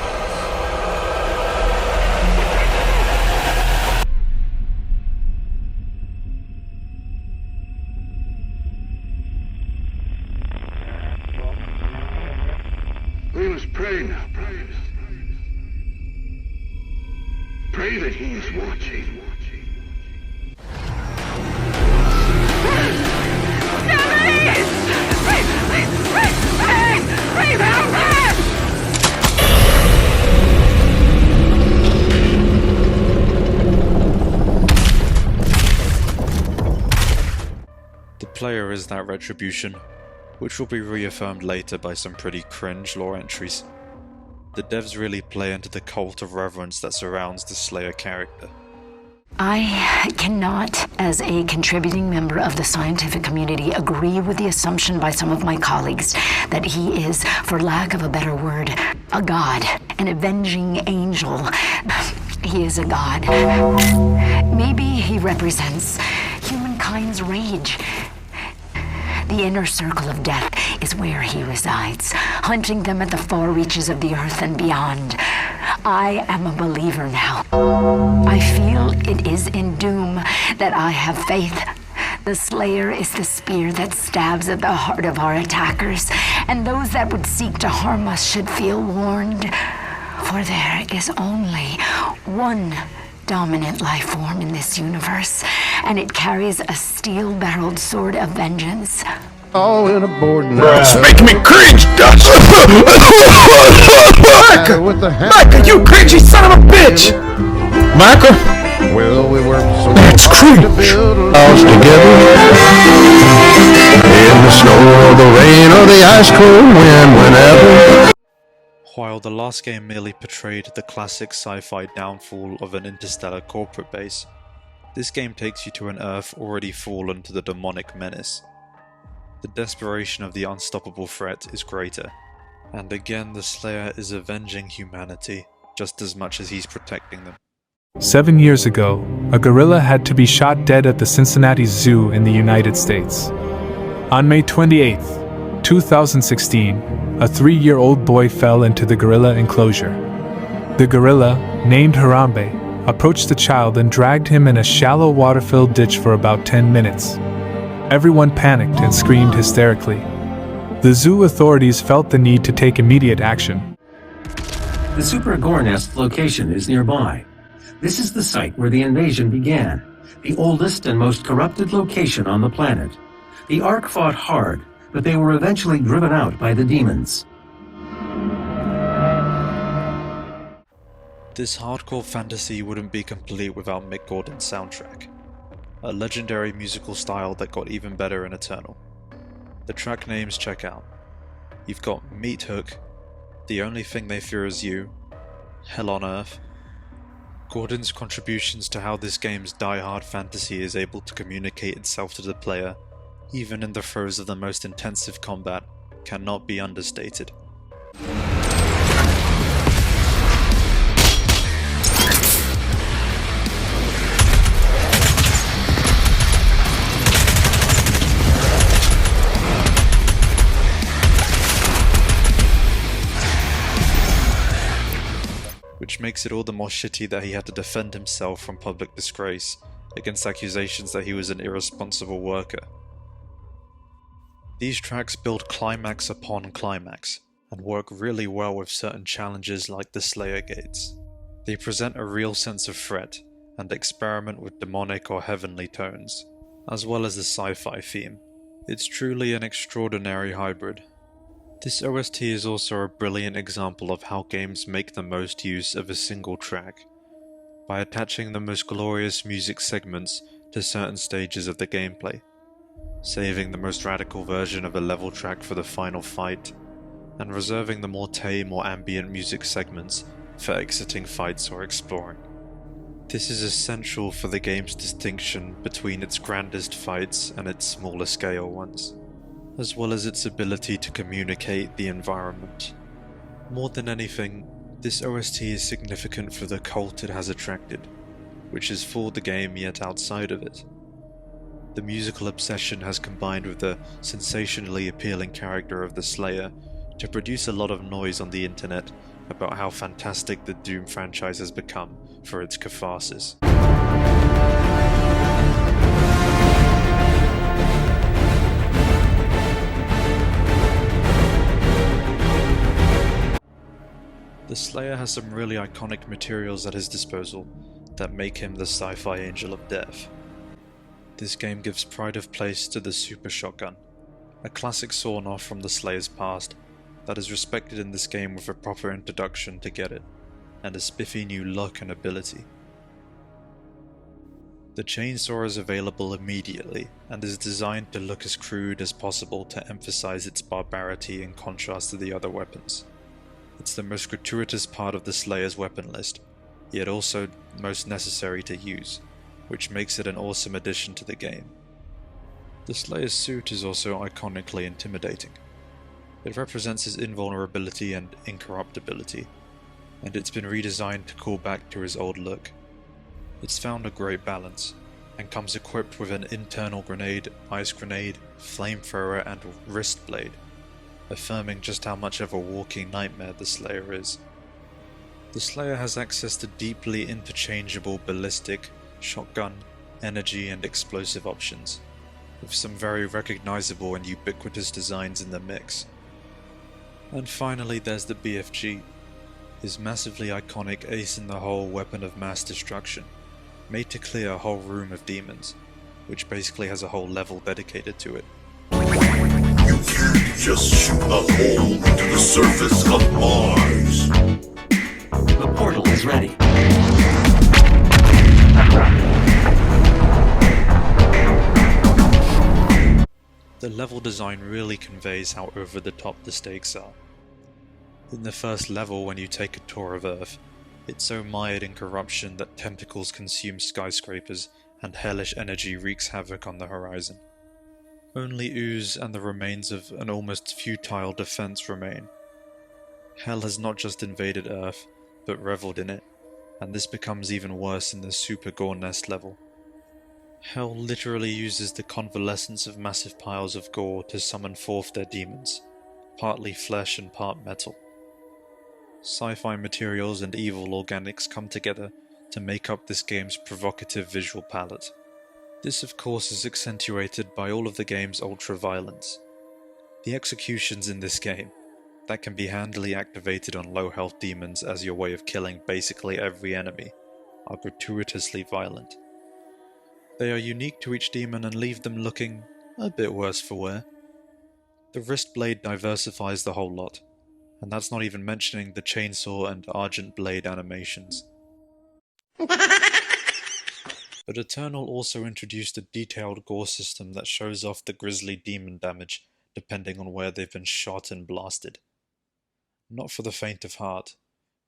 We must pray now, brothers. Pray that he is watching. player is that retribution, which will be reaffirmed later by some pretty cringe lore entries. The devs really play into the cult of reverence that surrounds the Slayer character. I cannot, as a contributing member of the scientific community, agree with the assumption by some of my colleagues that he is, for lack of a better word, a god, an avenging angel. He is a god. Maybe he represents humankind's rage. The inner circle of death is where he resides, hunting them at the far reaches of the earth and beyond. I am a believer now. I feel it is in doom that I have faith. The Slayer is the spear that stabs at the heart of our attackers, and those that would seek to harm us should feel warned. For there is only one dominant life form in this universe, and it carries a steel-barreled sword of vengeance. All in a board now. It's making me cringe, Dutch! Micah! Micah, you cringy son of a bitch! Micah? Well, we worked so That's cringe! House together in the snow or the rain or the ice cold wind, whenever. While the last game merely portrayed the classic sci-fi downfall of an interstellar corporate base, this game takes you to an Earth already fallen to the demonic menace. The desperation of the unstoppable threat is greater, and again the Slayer is avenging humanity just as much as he's protecting them. 7 years ago, a gorilla had to be shot dead at the Cincinnati Zoo in the United States. On May 28, 2016, a 3-year-old boy fell into the gorilla enclosure. The gorilla, named Harambe, approached the child and dragged him in a shallow water-filled ditch for about 10 minutes. Everyone panicked and screamed hysterically. The zoo authorities felt the need to take immediate action. The Super Gore Nest location is nearby. This is the site where the invasion began, the oldest and most corrupted location on the planet. The Ark fought hard, but they were eventually driven out by the demons. This hardcore fantasy wouldn't be complete without Mick Gordon's soundtrack, a legendary musical style that got even better in Eternal. The track names check out. You've got Meat Hook, The Only Thing They Fear Is You, Hell on Earth. Gordon's contributions to how this game's die-hard fantasy is able to communicate itself to the player, even in the throes of the most intensive combat, cannot be understated. Which makes it all the more shitty that he had to defend himself from public disgrace against accusations that he was an irresponsible worker. These tracks build climax upon climax, and work really well with certain challenges like the Slayer Gates. They present a real sense of threat, and experiment with demonic or heavenly tones, as well as the sci-fi theme. It's truly an extraordinary hybrid. This OST is also a brilliant example of how games make the most use of a single track, by attaching the most glorious music segments to certain stages of the gameplay, saving the most radical version of a level track for the final fight, and reserving the more tame or ambient music segments for exiting fights or exploring. This is essential for the game's distinction between its grandest fights and its smaller scale ones, as well as its ability to communicate the environment. More than anything, this OST is significant for the cult it has attracted, which is for the game yet outside of it. The musical obsession has combined with the sensationally appealing character of the Slayer to produce a lot of noise on the internet about how fantastic the Doom franchise has become for its catharsis. The Slayer has some really iconic materials at his disposal that make him the sci-fi angel of death. This game gives pride of place to the Super Shotgun, a classic sawn-off from the Slayer's past that is respected in this game with a proper introduction to get it, and a spiffy new look and ability. The chainsaw is available immediately, and is designed to look as crude as possible to emphasize its barbarity in contrast to the other weapons. It's the most gratuitous part of the Slayer's weapon list, yet also most necessary to use, which makes it an awesome addition to the game. The Slayer's suit is also iconically intimidating. It represents his invulnerability and incorruptibility, and it's been redesigned to call back to his old look. It's found a great balance, and comes equipped with an internal grenade, ice grenade, flamethrower and wrist blade, affirming just how much of a walking nightmare the Slayer is. The Slayer has access to deeply interchangeable ballistic, shotgun, energy and explosive options, with some very recognizable and ubiquitous designs in the mix. And finally there's the BFG, his massively iconic ace-in-the-hole weapon of mass destruction, made to clear a whole room of demons, which basically has a whole level dedicated to it. You can't just shoot a hole into the surface of Mars. The portal is ready. The level design really conveys how over the top the stakes are. In the first level, when you take a tour of Earth, it's so mired in corruption that tentacles consume skyscrapers and hellish energy wreaks havoc on the horizon. Only ooze and the remains of an almost futile defense remain. Hell has not just invaded Earth, but reveled in it, and this becomes even worse in the Super Gore Nest level. Hell literally uses the convalescence of massive piles of gore to summon forth their demons, partly flesh and part metal. Sci-fi materials and evil organics come together to make up this game's provocative visual palette. This of course is accentuated by all of the game's ultra-violence. The executions in this game, that can be handily activated on low health demons as your way of killing basically every enemy, are gratuitously violent. They are unique to each demon and leave them looking a bit worse for wear. The wrist blade diversifies the whole lot, and that's not even mentioning the chainsaw and argent blade animations. But Eternal also introduced a detailed gore system that shows off the grisly demon damage depending on where they've been shot and blasted. Not for the faint of heart,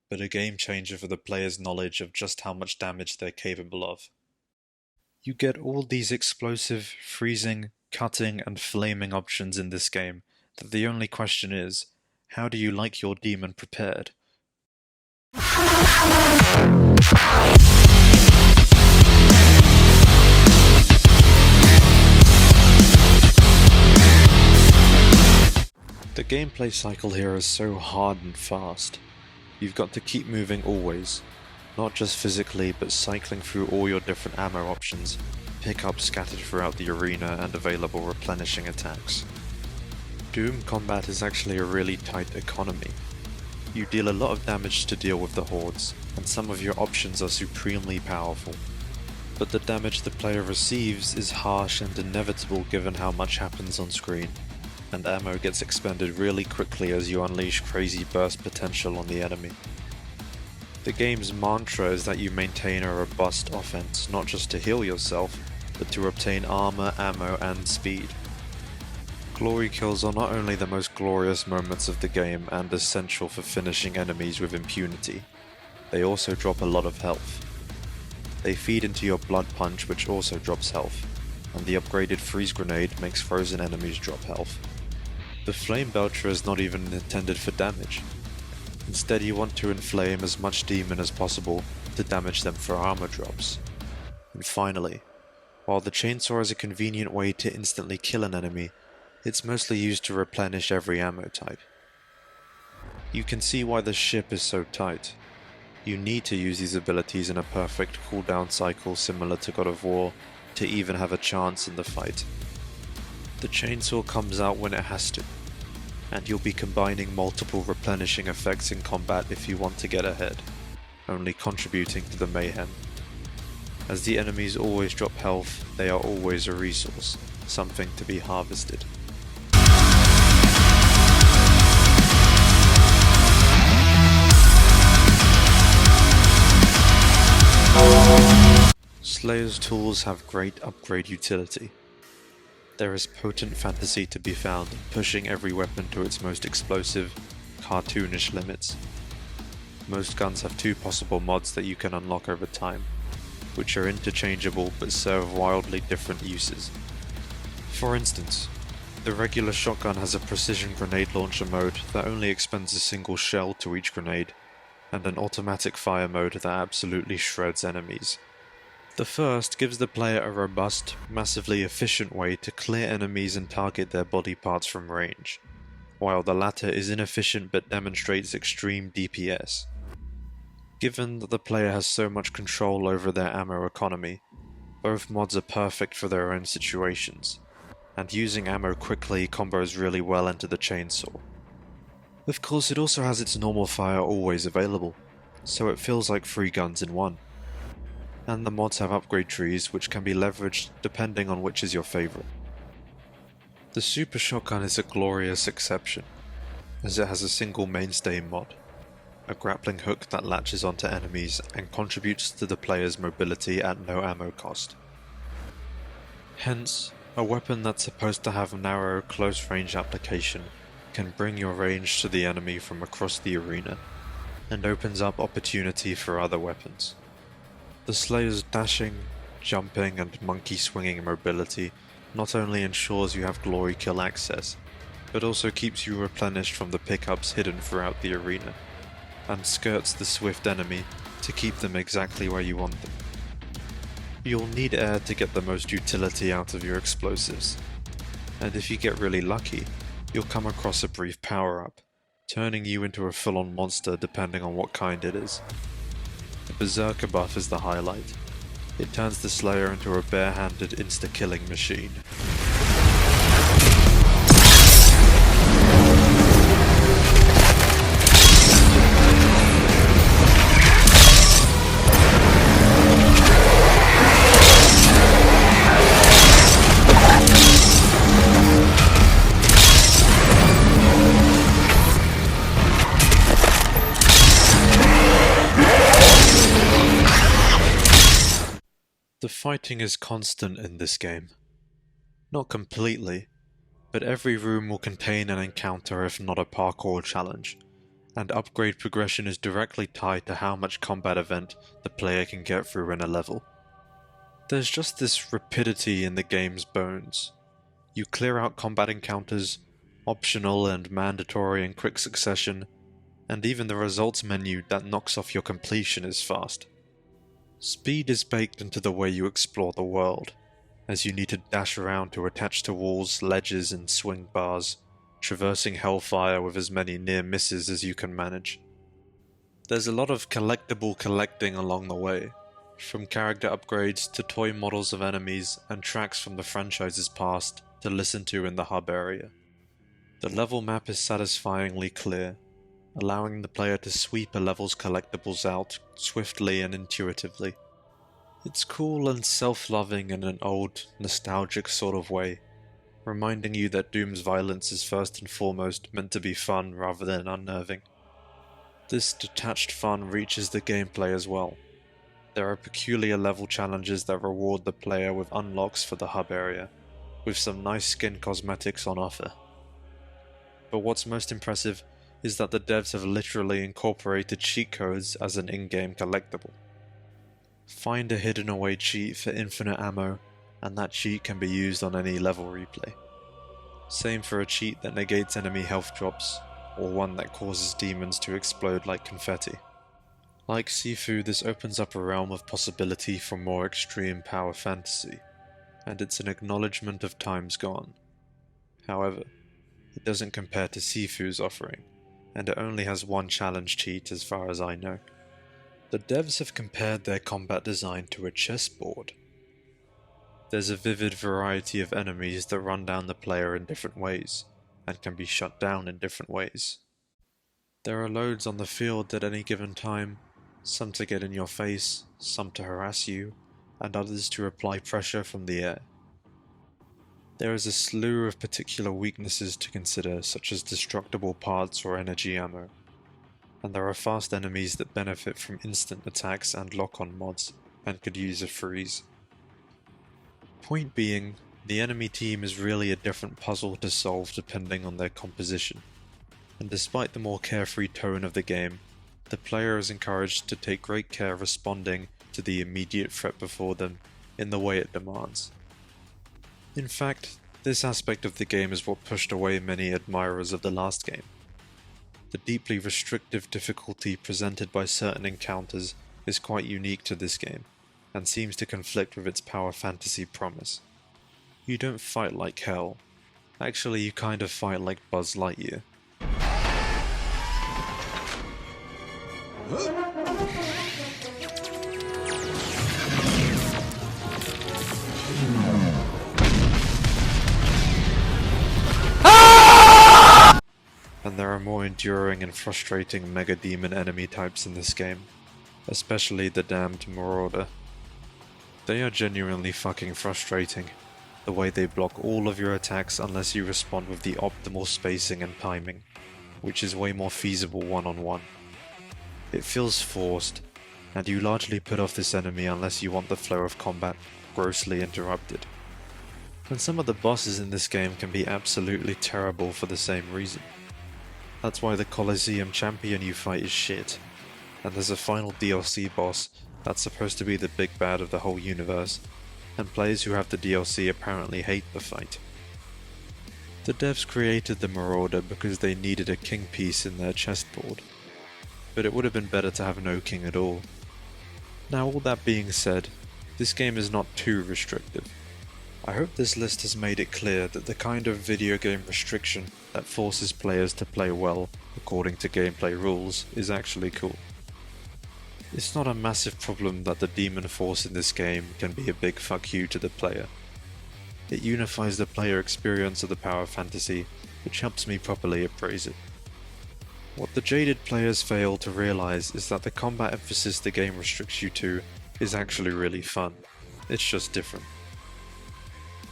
but a game changer for the player's knowledge of just how much damage they're capable of. You get all these explosive, freezing, cutting and flaming options in this game that the only question is, how do you like your demon prepared? The gameplay cycle here is so hard and fast. You've got to keep moving always, not just physically but cycling through all your different ammo options, pickups scattered throughout the arena and available replenishing attacks. Doom combat is actually a really tight economy. You deal a lot of damage to deal with the hordes, and some of your options are supremely powerful. But the damage the player receives is harsh and inevitable given how much happens on screen, and ammo gets expended really quickly as you unleash crazy burst potential on the enemy. The game's mantra is that you maintain a robust offense, not just to heal yourself, but to obtain armor, ammo, and speed. Glory kills are not only the most glorious moments of the game and essential for finishing enemies with impunity, they also drop a lot of health. They feed into your blood punch, which also drops health, and the upgraded freeze grenade makes frozen enemies drop health. The flame belcher is not even intended for damage. Instead you want to inflame as much demon as possible to damage them for armor drops. And finally, while the chainsaw is a convenient way to instantly kill an enemy, it's mostly used to replenish every ammo type. You can see why the ship is so tight. You need to use these abilities in a perfect cooldown cycle similar to God of War to even have a chance in the fight. The chainsaw comes out when it has to, and you'll be combining multiple replenishing effects in combat if you want to get ahead, only contributing to the mayhem. As the enemies always drop health, they are always a resource, something to be harvested. Slayer's tools have great upgrade utility. There is potent fantasy to be found in pushing every weapon to its most explosive, cartoonish limits. Most guns have 2 possible mods that you can unlock over time, which are interchangeable but serve wildly different uses. For instance, the regular shotgun has a precision grenade launcher mode that only expends a single shell to each grenade, and an automatic fire mode that absolutely shreds enemies. The first gives the player a robust, massively efficient way to clear enemies and target their body parts from range, while the latter is inefficient but demonstrates extreme DPS. Given that the player has so much control over their ammo economy, both mods are perfect for their own situations, and using ammo quickly combos really well into the chainsaw. Of course, it also has its normal fire always available, so it feels like 3 guns in one. And the mods have upgrade trees which can be leveraged depending on which is your favourite. The Super Shotgun is a glorious exception, as it has a single mainstay mod, a grappling hook that latches onto enemies and contributes to the player's mobility at no ammo cost. Hence, a weapon that's supposed to have narrow, close-range application can bring your range to the enemy from across the arena, and opens up opportunity for other weapons. The Slayer's dashing, jumping and monkey-swinging mobility not only ensures you have glory kill access, but also keeps you replenished from the pickups hidden throughout the arena, and skirts the swift enemy to keep them exactly where you want them. You'll need air to get the most utility out of your explosives, and if you get really lucky, you'll come across a brief power-up, turning you into a full-on monster depending on what kind it is. The Berserker buff is the highlight. It turns the Slayer into a bare-handed insta-killing machine. The fighting is constant in this game. Not completely, but every room will contain an encounter if not a parkour challenge, and upgrade progression is directly tied to how much combat event the player can get through in a level. There's just this rapidity in the game's bones. You clear out combat encounters, optional and mandatory in quick succession, and even the results menu that knocks off your completion is fast. Speed is baked into the way you explore the world, as you need to dash around to attach to walls, ledges and swing bars, traversing hellfire with as many near misses as you can manage. There's a lot of collectible collecting along the way, from character upgrades to toy models of enemies and tracks from the franchise's past to listen to in the hub area. The level map is satisfyingly clear, allowing the player to sweep a level's collectibles out swiftly and intuitively. It's cool and self-loving in an old, nostalgic sort of way, reminding you that Doom's violence is first and foremost meant to be fun rather than unnerving. This detached fun reaches the gameplay as well. There are peculiar level challenges that reward the player with unlocks for the hub area, with some nice skin cosmetics on offer. But what's most impressive is that the devs have literally incorporated cheat codes as an in-game collectible. Find a hidden away cheat for infinite ammo, and that cheat can be used on any level replay. Same for a cheat that negates enemy health drops, or one that causes demons to explode like confetti. Like Sifu, this opens up a realm of possibility for more extreme power fantasy, and it's an acknowledgement of times gone. However, it doesn't compare to Sifu's offering, and it only has one challenge cheat as far as I know. The devs have compared their combat design to a chessboard. There's a vivid variety of enemies that run down the player in different ways, and can be shut down in different ways. There are loads on the field at any given time, some to get in your face, some to harass you, and others to apply pressure from the air. There is a slew of particular weaknesses to consider, such as destructible parts or energy ammo, and there are fast enemies that benefit from instant attacks and lock-on mods, and could use a freeze. Point being, the enemy team is really a different puzzle to solve depending on their composition, and despite the more carefree tone of the game, the player is encouraged to take great care responding to the immediate threat before them in the way it demands. In fact, this aspect of the game is what pushed away many admirers of the last game. The deeply restrictive difficulty presented by certain encounters is quite unique to this game, and seems to conflict with its power fantasy promise. You don't fight like hell. Actually, you kind of fight like Buzz Lightyear. And there are more enduring and frustrating Mega Demon enemy types in this game, especially the damned Marauder. They are genuinely fucking frustrating, the way they block all of your attacks unless you respond with the optimal spacing and timing, which is way more feasible one-on-one. It feels forced, and you largely put off this enemy unless you want the flow of combat grossly interrupted. And some of the bosses in this game can be absolutely terrible for the same reason. That's why the Colosseum champion you fight is shit, and there's a final DLC boss that's supposed to be the big bad of the whole universe, and players who have the DLC apparently hate the fight. The devs created the Marauder because they needed a king piece in their chessboard, but it would have been better to have no king at all. Now, all that being said, this game is not too restrictive. I hope this list has made it clear that the kind of video game restriction that forces players to play well according to gameplay rules is actually cool. It's not a massive problem that the demon force in this game can be a big fuck you to the player. It unifies the player experience of the power fantasy, which helps me properly appraise it. What the jaded players fail to realize is that the combat emphasis the game restricts you to is actually really fun. It's just different.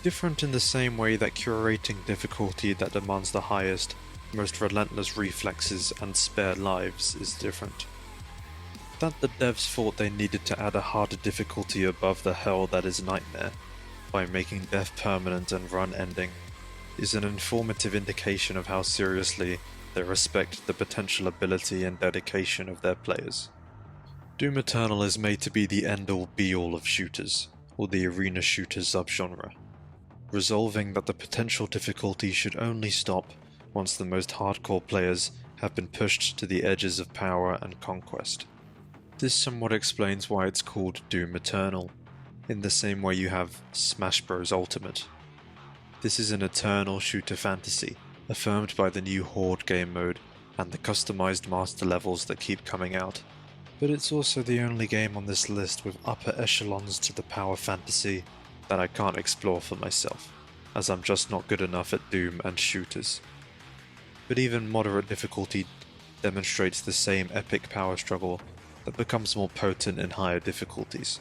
Different in the same way that curating difficulty that demands the highest, most relentless reflexes and spare lives is different. That the devs thought they needed to add a harder difficulty above the hell that is Nightmare, by making death permanent and run ending, is an informative indication of how seriously they respect the potential ability and dedication of their players. Doom Eternal is made to be the end-all be-all of shooters, or the arena shooter subgenre, resolving that the potential difficulty should only stop once the most hardcore players have been pushed to the edges of power and conquest. This somewhat explains why it's called Doom Eternal, in the same way you have Smash Bros. Ultimate. This is an eternal shooter fantasy, affirmed by the new Horde game mode and the customized master levels that keep coming out. But it's also the only game on this list with upper echelons to the power fantasy that I can't explore for myself, as I'm just not good enough at Doom and shooters. But even moderate difficulty demonstrates the same epic power struggle that becomes more potent in higher difficulties.